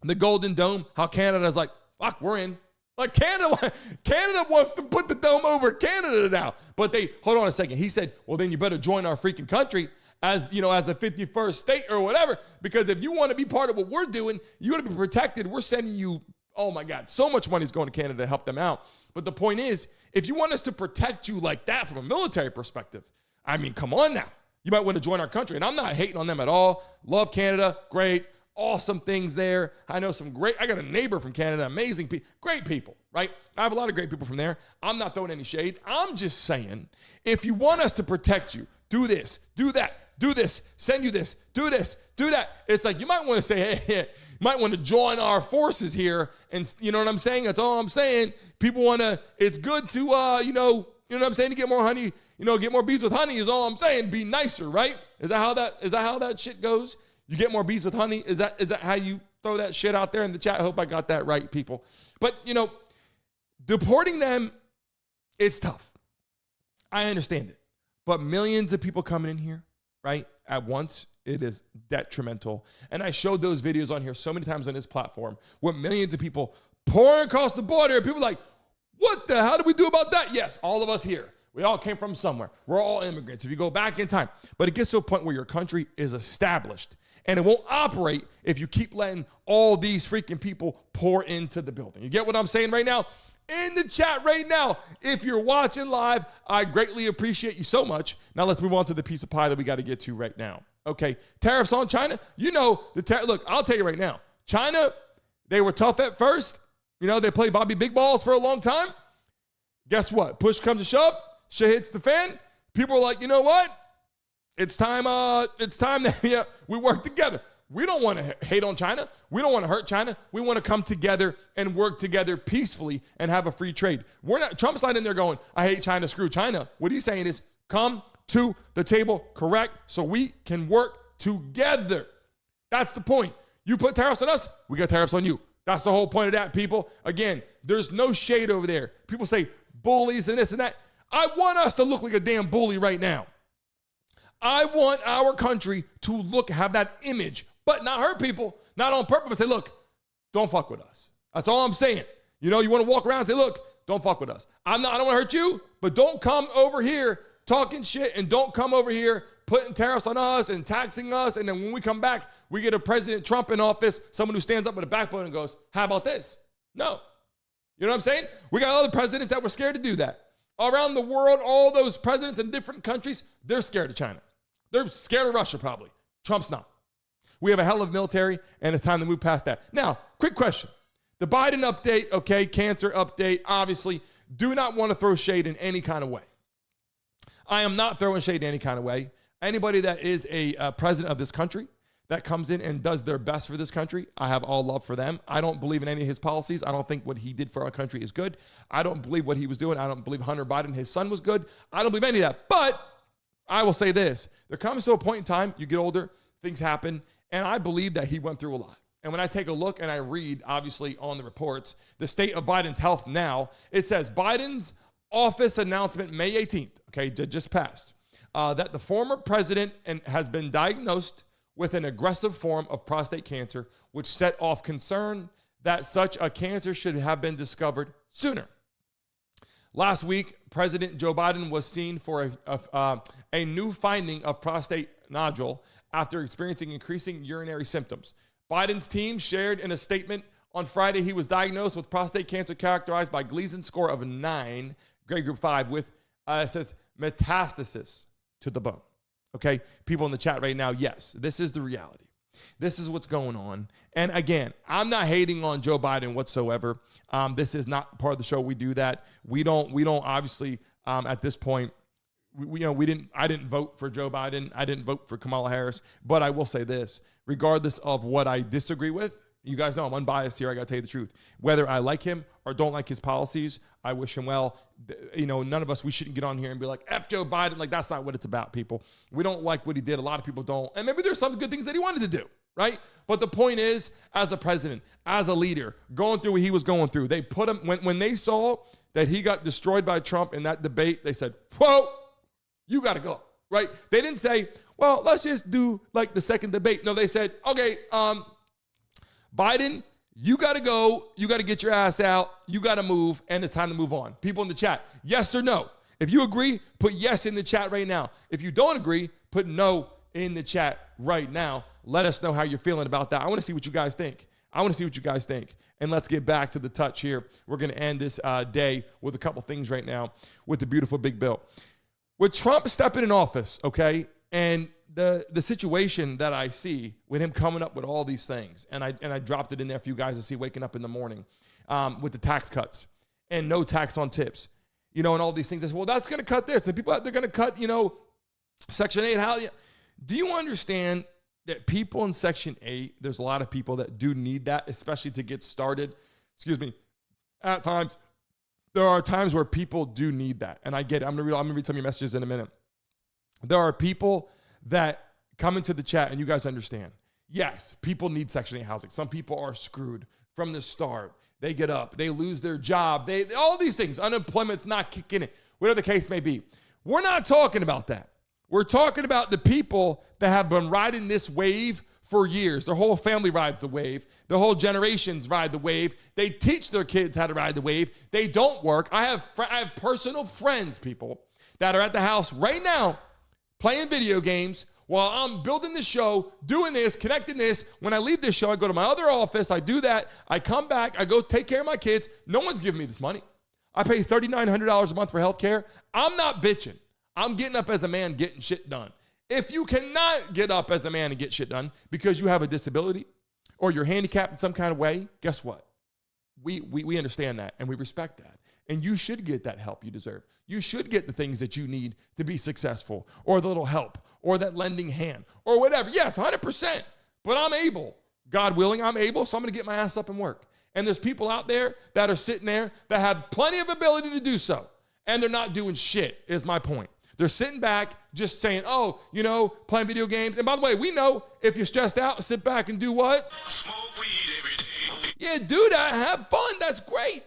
the Golden Dome, how Canada's like, fuck, we're in. Like Canada wants to put the dome over Canada now. But hold on a second. He said, well, then you better join our freaking country as a 51st state or whatever, because if you want to be part of what we're doing, you got to be protected. We're sending you, oh my God, so much money is going to Canada to help them out. But the point is, if you want us to protect you like that from a military perspective, I mean, come on now. You might want to join our country. And I'm not hating on them at all. Love Canada. Great. Awesome things there. I know I got a neighbor from Canada, amazing people, great people, right? I have a lot of great people from there. I'm not throwing any shade. I'm just saying, if you want us to protect you, do this, do that, do this, send you this, do that. It's like, you might want to say, hey, you might want to join our forces here. And you know what I'm saying? That's all I'm saying. People want to, it's good to, you know what I'm saying? To get more honey, get more bees with honey is all I'm saying. Be nicer, right? Is that how that shit goes? You get more bees with honey? Is that how you throw that shit out there in the chat? I hope I got that right, people. But, deporting them, it's tough. I understand it. But millions of people coming in here, right, at once, it is detrimental. And I showed those videos on here so many times on this platform with millions of people pouring across the border. People are like, what the hell do we do about that? Yes, all of us here. We all came from somewhere. We're all immigrants. If you go back in time. But it gets to a point where your country is established. And it won't operate if you keep letting all these freaking people pour into the building. You get what I'm saying right now? In the chat right now, if you're watching live, I greatly appreciate you so much. Now let's move on to the piece of pie that we got to get to right now. Okay, tariffs on China. Look, I'll tell you right now. China, they were tough at first. They played Bobby Big Balls for a long time. Guess what? Push comes to shove. Shit hits the fan. People are like, you know what? It's time that we work together. We don't want to hate on China. We don't want to hurt China. We want to come together and work together peacefully and have a free trade. Trump's not in there going, I hate China, screw China. What he's saying is come to the table, correct, so we can work together. That's the point. You put tariffs on us, we got tariffs on you. That's the whole point of that, people. Again, there's no shade over there. People say bullies and this and that. I want us to look like a damn bully right now. I want our country to have that image, but not hurt people, not on purpose, but say, look, don't fuck with us. That's all I'm saying. You want to walk around and say, look, don't fuck with us. I don't want to hurt you, but don't come over here talking shit, and don't come over here putting tariffs on us and taxing us. And then when we come back, we get a President Trump in office, someone who stands up with a backbone and goes, how about this? No. You know what I'm saying? We got other presidents that were scared to do that. Around the world, all those presidents in different countries, they're scared of China. They're scared of Russia, probably. Trump's not. We have a hell of a military, and it's time to move past that. Now, quick question. The Biden update, okay, cancer update, obviously, do not want to throw shade in any kind of way. I am not throwing shade in any kind of way. Anybody that is a president of this country that comes in and does their best for this country, I have all love for them. I don't believe in any of his policies. I don't think what he did for our country is good. I don't believe what he was doing. I don't believe Hunter Biden, his son, was good. I don't believe any of that. But I will say this. There comes to a point in time, you get older, things happen, and I believe that he went through a lot. And when I take a look and I read, obviously, on the reports, the state of Biden's health now, it says Biden's office announcement May 18th, okay, just passed, that the former president has been diagnosed with an aggressive form of prostate cancer, which set off concern that such a cancer should have been discovered sooner. Last week, President Joe Biden was seen for a new finding of prostate nodule after experiencing increasing urinary symptoms. Biden's team shared in a statement on Friday he was diagnosed with prostate cancer characterized by Gleason score of 9, grade group 5, with, it says, metastasis to the bone. Okay, people in the chat right now, yes, this is the reality. This is what's going on. And again, I'm not hating on Joe Biden whatsoever. This is not part of the show. We do that. We don't obviously at this point, I didn't vote for Joe Biden. I didn't vote for Kamala Harris. But I will say this, regardless of what I disagree with, you guys know I'm unbiased here. I got to tell you the truth. Whether I like him or don't like his policies, I wish him well. None of us, we shouldn't get on here and be like, F Joe Biden. Like, that's not what it's about, people. We don't like what he did. A lot of people don't. And maybe there's some good things that he wanted to do, right? But the point is, as a president, as a leader, going through what he was going through, they put him, when they saw that he got destroyed by Trump in that debate, they said, whoa, you got to go, right? They didn't say, well, let's just do like the second debate. No, they said, okay, Biden, you got to go. You got to get your ass out. You got to move, and it's time to move on. People in the chat, yes or no? If you agree, put yes in the chat right now. If you don't agree, put no in the chat right now. Let us know how you're feeling about that. I want to see what you guys think. And let's get back to the touch here. We're going to end this day with a couple things right now with the beautiful big bill. With Trump stepping in office, okay, and the situation that I see with him coming up with all these things, and I dropped it in there for you guys to see waking up in the morning with the tax cuts and no tax on tips, and all these things. I said, well, that's going to cut this. And people, they're going to cut, Section 8. How? Do you understand that people in Section 8, there's a lot of people that do need that, especially to get started. Excuse me. At times, there are times where people do need that. And I get it. I'm going to read some of your messages in a minute. There are people that come into the chat, and you guys understand. Yes, people need Section 8 housing. Some people are screwed from the start. They get up. They lose their job. All these things. Unemployment's not kicking in. Whatever the case may be. We're not talking about that. We're talking about the people that have been riding this wave for years. Their whole family rides the wave. Their whole generations ride the wave. They teach their kids how to ride the wave. They don't work. I have personal friends, people, that are at the house right now playing video games while I'm building the show, doing this, connecting this. When I leave this show, I go to my other office. I do that. I come back. I go take care of my kids. No one's giving me this money. I pay $3,900 a month for health care. I'm not bitching. I'm getting up as a man, getting shit done. If you cannot get up as a man and get shit done because you have a disability or you're handicapped in some kind of way, guess what? We understand that and we respect that. And you should get that help you deserve. You should get the things that you need to be successful, or the little help, or that lending hand, or whatever. Yes, 100%. But I'm able. God willing, I'm able, so I'm going to get my ass up and work. And there's people out there that are sitting there that have plenty of ability to do so, and they're not doing shit, is my point. They're sitting back just saying, oh, playing video games. And by the way, we know if you're stressed out, sit back and do what? Smoke weed every day. Yeah, do that. Have fun. That's great.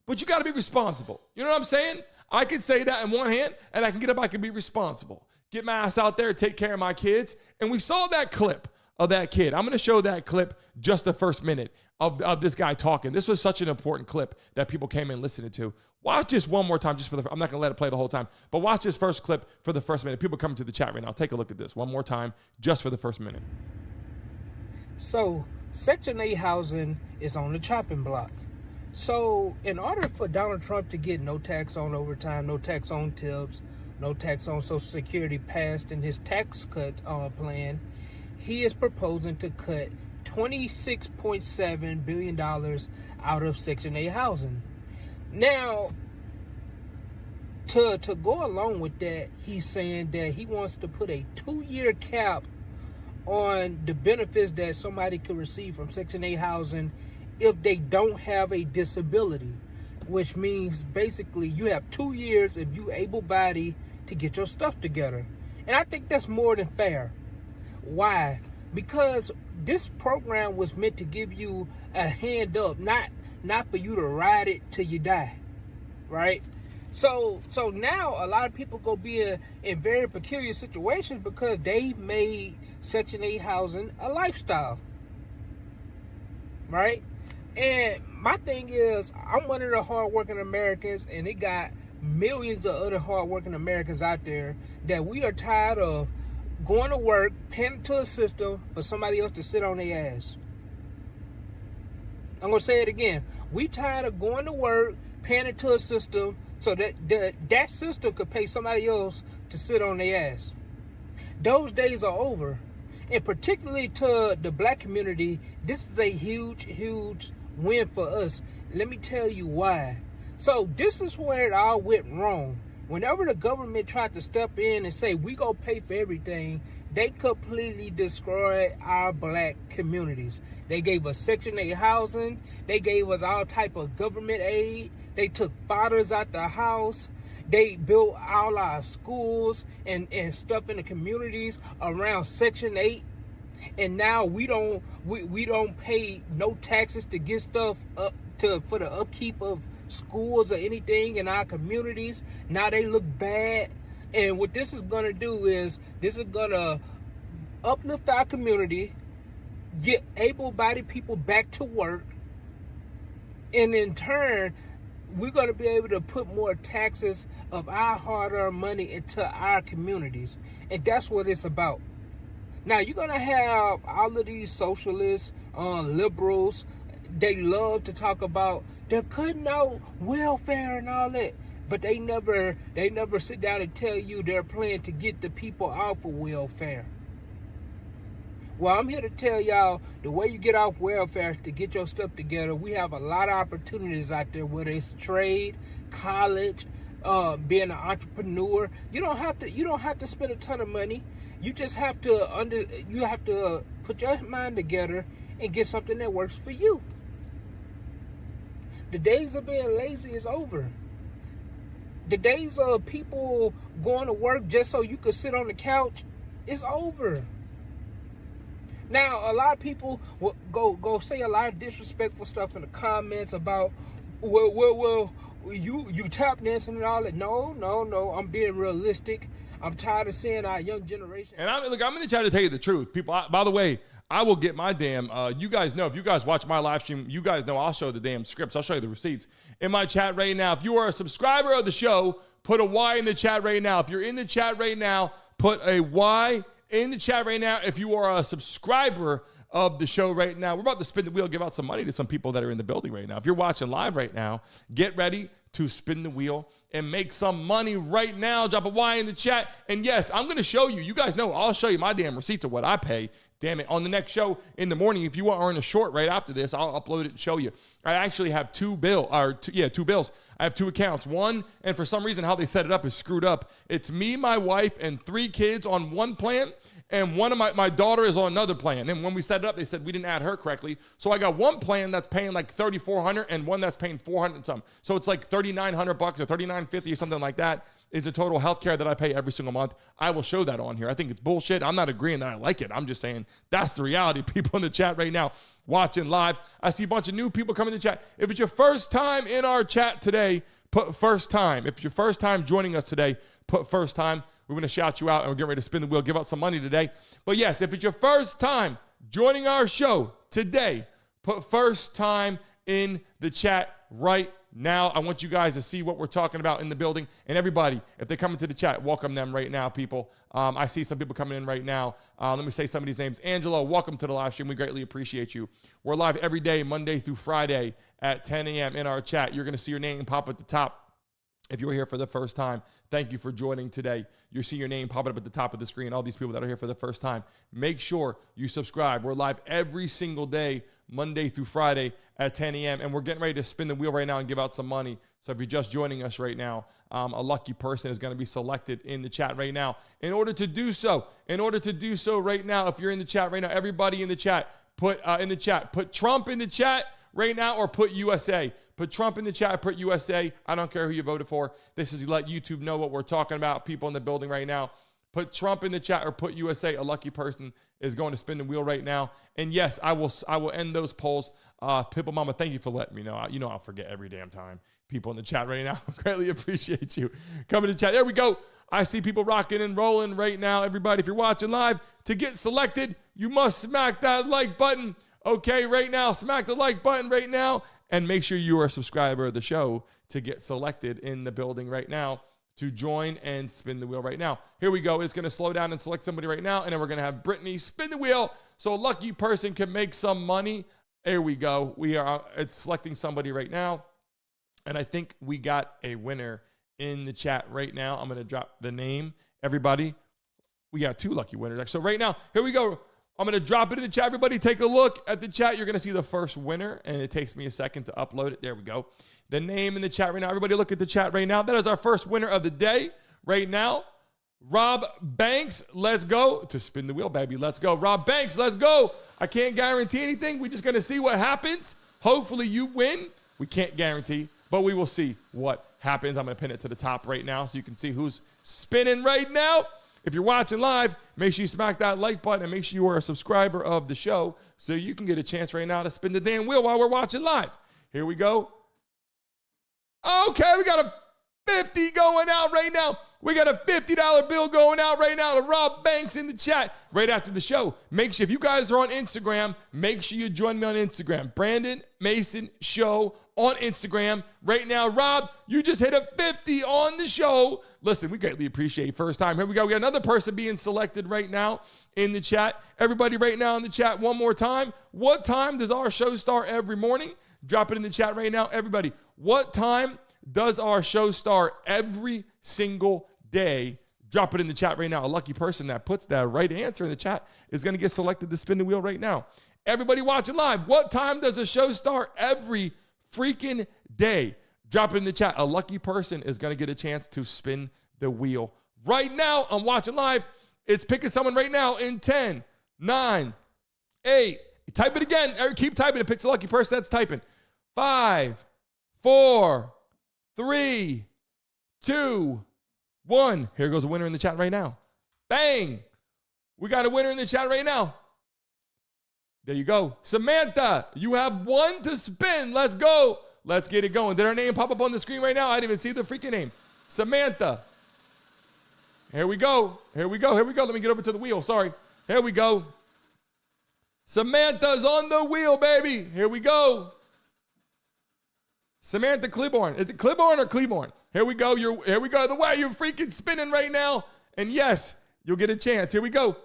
But you got to be responsible. You know what I'm saying? I can say that in one hand, and I can get up, I can be responsible. Get my ass out there, take care of my kids. And we saw that clip of that kid. I'm going to show that clip just the first minute of this guy talking. This was such an important clip that people came in listening to. Watch this one more time I'm not going to let it play the whole time, but watch this first clip for the first minute. People coming to the chat right now. Take a look at this one more time just for the first minute. So Section 8 housing is on the chopping block. So in order for Donald Trump to get no tax on overtime, no tax on tips, no tax on Social Security passed in his tax cut plan, he is proposing to cut $26.7 billion out of Section 8 housing. Now, to go along with that, he's saying that he wants to put a 2-year cap on the benefits that somebody could receive from Section 8 housing if they don't have a disability, which means basically you have 2 years if you able-bodied to get your stuff together. And I think that's more than fair. Why? Because this program was meant to give you a hand up, not for you to ride it till you die, right? So now a lot of people go be in very peculiar situations because they made Section 8 housing a lifestyle, right? And my thing is, I'm one of the hardworking Americans, and it got millions of other hardworking Americans out there that we are tired of going to work, paying into a system for somebody else to sit on their ass. I'm going to say it again. We tired of going to work, paying into a system so that that system could pay somebody else to sit on their ass. Those days are over. And particularly to the black community, this is a huge, huge win for us. Let me tell you why. So this is where it all went wrong. Whenever the government tried to step in and say, we go pay for everything, they completely destroyed our black communities. They gave us Section 8 housing. They gave us all type of government aid. They took fathers out the house. They built all our schools and stuff in the communities around Section 8. And now we don't pay no taxes to get stuff up for the upkeep of schools or anything in our communities. Now they look bad. And what this is going to do is this is going to uplift our community, get able-bodied people back to work, and in turn, we're going to be able to put more taxes of our hard-earned money into our communities. And that's what it's about. Now, you're going to have all of these socialists, liberals, they love to talk about they're cutting out welfare and all that. But they never sit down and tell you their plan to get the people off of welfare. Well, I'm here to tell y'all the way you get off welfare is to get your stuff together. We have a lot of opportunities out there, whether it's trade, college, being an entrepreneur. You don't have to spend a ton of money. You just have to put your mind together and get something that works for you. The days of being lazy is over. The days of people going to work just so you could sit on the couch is over. Now, a lot of people will go say a lot of disrespectful stuff in the comments about, well, you tap dancing and all that. No, I'm being realistic. I'm tired of seeing our young generation. And I'm going to try to tell you the truth. People, by the way, I will get my damn, you guys know, if you guys watch my live stream, you guys know I'll show the damn scripts. I'll show you the receipts in my chat right now. If you are a subscriber of the show, put a Y in the chat right now. If you're in the chat right now, put a Y in the chat right now. If you are a subscriber of the show right now, we're about to spin the wheel, give out some money to some people that are in the building right now. If you're watching live right now, get ready to spin the wheel and make some money right now. Drop a Y in the chat. And yes, I'm going to show you. You guys know I'll show you my damn receipts of what I pay. Damn it. On the next show in the morning, if you want to earn a short right after this, I'll upload it and show you. I actually have two bills. I have two accounts. One, and for some reason how they set it up is screwed up. It's me, my wife, and 3 kids on one plan. And one of my daughter is on another plan. And when we set it up, they said we didn't add her correctly. So I got one plan that's paying like $3,400 and one that's paying $400 and some. So it's like $3,900 or $3,950 or something like that is the total health care that I pay every single month. I will show that on here. I think it's bullshit. I'm not agreeing that I like it. I'm just saying that's the reality. People in the chat right now watching live. I see a bunch of new people coming in the chat. If it's your first time in our chat today, put first time. If it's your first time joining us today, put first time. We're going to shout you out, and we're getting ready to spin the wheel, give out some money today. But yes, if it's your first time joining our show today, put first time in the chat right now. I want you guys to see what we're talking about in the building. And everybody, if they come into the chat, welcome them right now, people. I see some people coming in right now. Let me say some of these names. Angelo, welcome to the live stream. We greatly appreciate you. We're live every day, Monday through Friday at 10 a.m. in our chat. You're going to see your name pop at the top. If you're here for the first time, thank you for joining today. You'll see your name popping up at the top of the screen. All these people that are here for the first time, make sure you subscribe. We're live every single day, Monday through Friday at 10 a.m. And we're getting ready to spin the wheel right now and give out some money. So if you're just joining us right now, a lucky person is going to be selected in the chat right now. In order to do so right now, if you're in the chat right now, everybody in the chat, put Trump in the chat right now or put USA. Put Trump in the chat, put USA. I don't care who you voted for. This is to let YouTube know what we're talking about. People in the building right now. Put Trump in the chat or put USA. A lucky person is going to spin the wheel right now. And yes, I will end those polls. Pipple Mama, thank you for letting me know. You know I'll forget every damn time. People in the chat right now, greatly appreciate you. Come in the chat. There we go. I see people rocking and rolling right now. Everybody, if you're watching live, to get selected, you must smack that like button. Okay, right now, smack the like button right now. And make sure you are a subscriber of the show to get selected in the building right now to join and spin the wheel right now. Here we go. It's going to slow down and select somebody right now. And then we're going to have Brittany spin the wheel so a lucky person can make some money. There we go. It's selecting somebody right now. And I think we got a winner in the chat right now. I'm going to drop the name. Everybody, we got 2 lucky winners. So right now, here we go. I'm going to drop it in the chat. Everybody take a look at the chat. You're going to see the first winner, and it takes me a second to upload it. There we go. The name in the chat right now. Everybody look at the chat right now. That is our first winner of the day right now. Rob Banks, let's go. To spin the wheel, baby. Let's go. Rob Banks, let's go. I can't guarantee anything. We're just going to see what happens. Hopefully you win. We can't guarantee, but we will see what happens. I'm going to pin it to the top right now so you can see who's spinning right now. If you're watching live, make sure you smack that like button and make sure you are a subscriber of the show so you can get a chance right now to spin the damn wheel while we're watching live. Here we go. Okay, we got a 50 going out right now. We got a $50 bill going out right now to Rob Banks in the chat right after the show. Make sure, if you guys are on Instagram, make sure you join me on Instagram. Brandon Mason Show on Instagram right now. Rob, you just hit a 50 on the show. Listen, we greatly appreciate first time. Here we go. We got another person being selected right now in the chat. Everybody right now in the chat one more time. What time does our show start every morning? Drop it in the chat right now. Everybody, what time does our show start every single day? Drop it in the chat right now. A lucky person that puts that right answer in the chat is going to get selected to spin the wheel right now. Everybody watching live, what time does the show start every freaking day? Drop it in the chat. A lucky person is going to get a chance to spin the wheel right now. I'm watching live. It's picking someone right now in 10, 9, 8. Type it again. Keep typing. It picks a lucky person that's typing. 5, 4, 3, 2, 1. Here goes a winner in the chat right now. Bang. We got a winner in the chat right now. There you go. Samantha, you have 1 to spin. Let's go. Let's get it going. Did her name pop up on the screen right now? I didn't even see the freaking name. Samantha. Here we go. Here we go. Here we go. Let me get over to the wheel. Sorry. Here we go. Samantha's on the wheel, baby. Here we go. Samantha Claiborne. Is it Claiborne or Claiborne? Here we go. Here we go. The way you're freaking spinning right now. And yes, you'll get a chance. Here we go.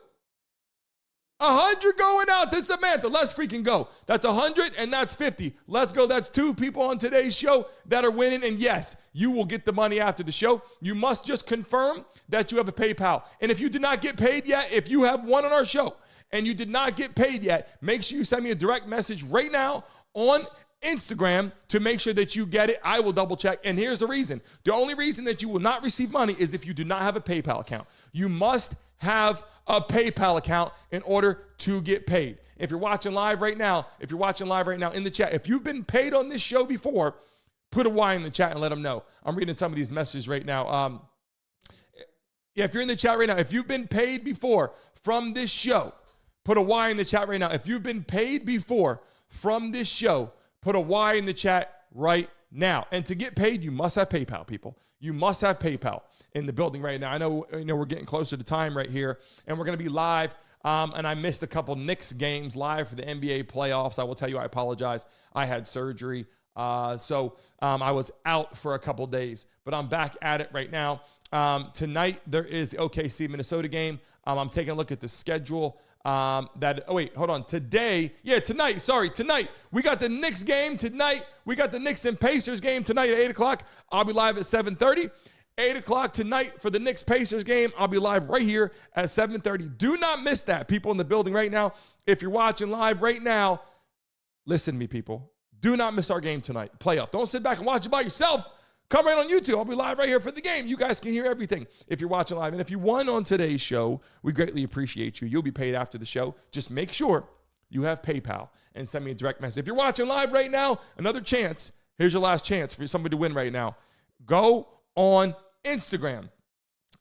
100 going out to Samantha. Let's freaking go. That's 100 and that's 50. Let's go. That's 2 people on today's show that are winning. And yes, you will get the money after the show. You must just confirm that you have a PayPal. And if you did not get paid yet, if you have won on our show and you did not get paid yet, make sure you send me a direct message right now on Instagram to make sure that you get it. I will double check. And here's the reason. The only reason that you will not receive money is if you do not have a PayPal account. You must have a PayPal account in order to get paid. If you're watching live right now, in the chat, if you've been paid on this show before, put a Y in the chat and let them know. I'm reading some of these messages right now. If you're in the chat right now, if you've been paid before from this show, put a Y in the chat right now. If you've been paid before from this show, put a Y in the chat right now. And to get paid, you must have PayPal, people. You must have PayPal in the building right now. I know we're getting closer to time right here, and we're going to be live. And I missed a couple Knicks games live for the NBA playoffs. I will tell you, I apologize. I had surgery, so I was out for a couple days. But I'm back at it right now. Tonight, there is the OKC-Minnesota game. I'm taking a look at the schedule. Tonight, we got the Knicks game tonight. We got the Knicks and Pacers game tonight at 8 o'clock. I'll be live at 7:30. 8 o'clock tonight for the Knicks-Pacers game. I'll be live right here at 7:30. Do not miss that, people in the building right now. If you're watching live right now, listen to me, people. Do not miss our game tonight, playoff. Don't sit back and watch it by yourself. Come right on YouTube. I'll be live right here for the game. You guys can hear everything if you're watching live. And if you won on today's show, we greatly appreciate you. You'll be paid after the show. Just make sure you have PayPal and send me a direct message. If you're watching live right now, another chance. Here's your last chance for somebody to win right now. Go on Instagram.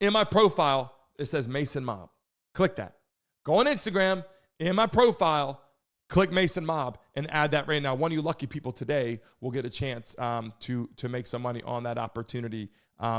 In my profile, it says Mason Mob. Click that. Go on Instagram. In my profile, click Mason Mob and add that right now. One of you lucky people today will get a chance to make some money on that opportunity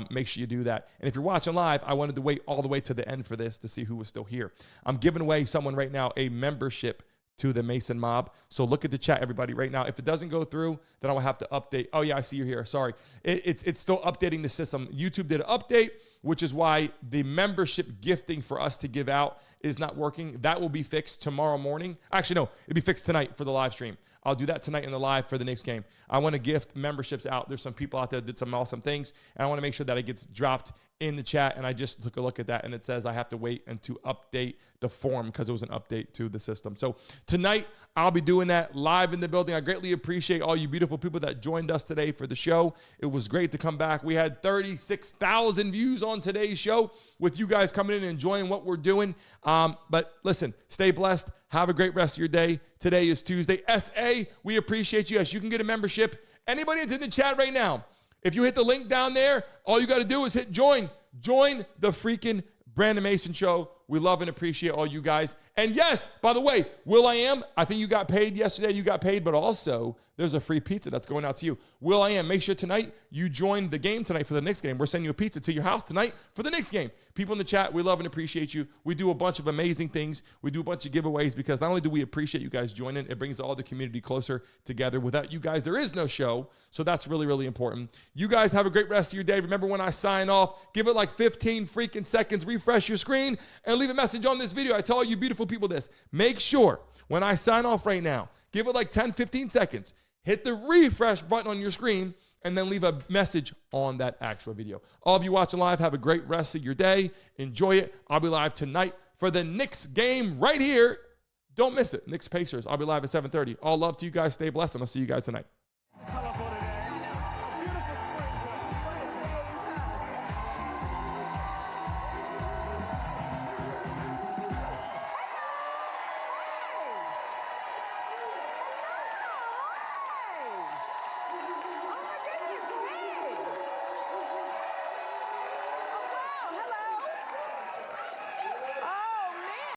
make sure you do that. And if you're watching live, I wanted to wait all the way to the end for this to see who was still here. I'm giving away someone right now a membership to the Mason Mob. So look at the chat, everybody, right now. If it doesn't go through, then I will have to update. Oh, yeah, I see you're here. Sorry. It's still updating the system. YouTube did an update, which is why the membership gifting for us to give out is not working. That will be fixed tomorrow morning. Actually, no, it'll be fixed tonight for the live stream. I'll do that tonight in the live for the next game. I want to gift memberships out. There's some people out there that did some awesome things, and I want to make sure that it gets dropped in the chat. And I just took a look at that, and it says I have to wait and to update the form because it was an update to the system. So tonight, I'll be doing that live in the building. I greatly appreciate all you beautiful people that joined us today for the show. It was great to come back. We had 36,000 views on today's show with you guys coming in and enjoying what we're doing. But listen, stay blessed. Have a great rest of your day. Today is Tuesday. SA, we appreciate you. Yes, you can get a membership. Anybody that's in the chat right now, if you hit the link down there, all you got to do is hit join. Join the freaking Brandon Mason Show. We love and appreciate all you guys. And yes, by the way, Will.i.am, I think you got paid yesterday. You got paid, but also there's a free pizza that's going out to you. Will.i.am, make sure tonight you join the game tonight for the next game. We're sending you a pizza to your house tonight for the next game. People in the chat, we love and appreciate you. We do a bunch of amazing things. We do a bunch of giveaways because not only do we appreciate you guys joining, it brings all the community closer together. Without you guys, there is no show. So that's really, really important. You guys have a great rest of your day. Remember, when I sign off, give it like 15 freaking seconds, refresh your screen, and leave a message on this video. I tell all you beautiful people this. Make sure when I sign off right now, give it like 10, 15 seconds. Hit the refresh button on your screen and then leave a message on that actual video. All of you watching live, have a great rest of your day. Enjoy it. I'll be live tonight for the Knicks game right here. Don't miss it. Knicks Pacers. I'll be live at 7:30. All love to you guys. Stay blessed, and I'll see you guys tonight.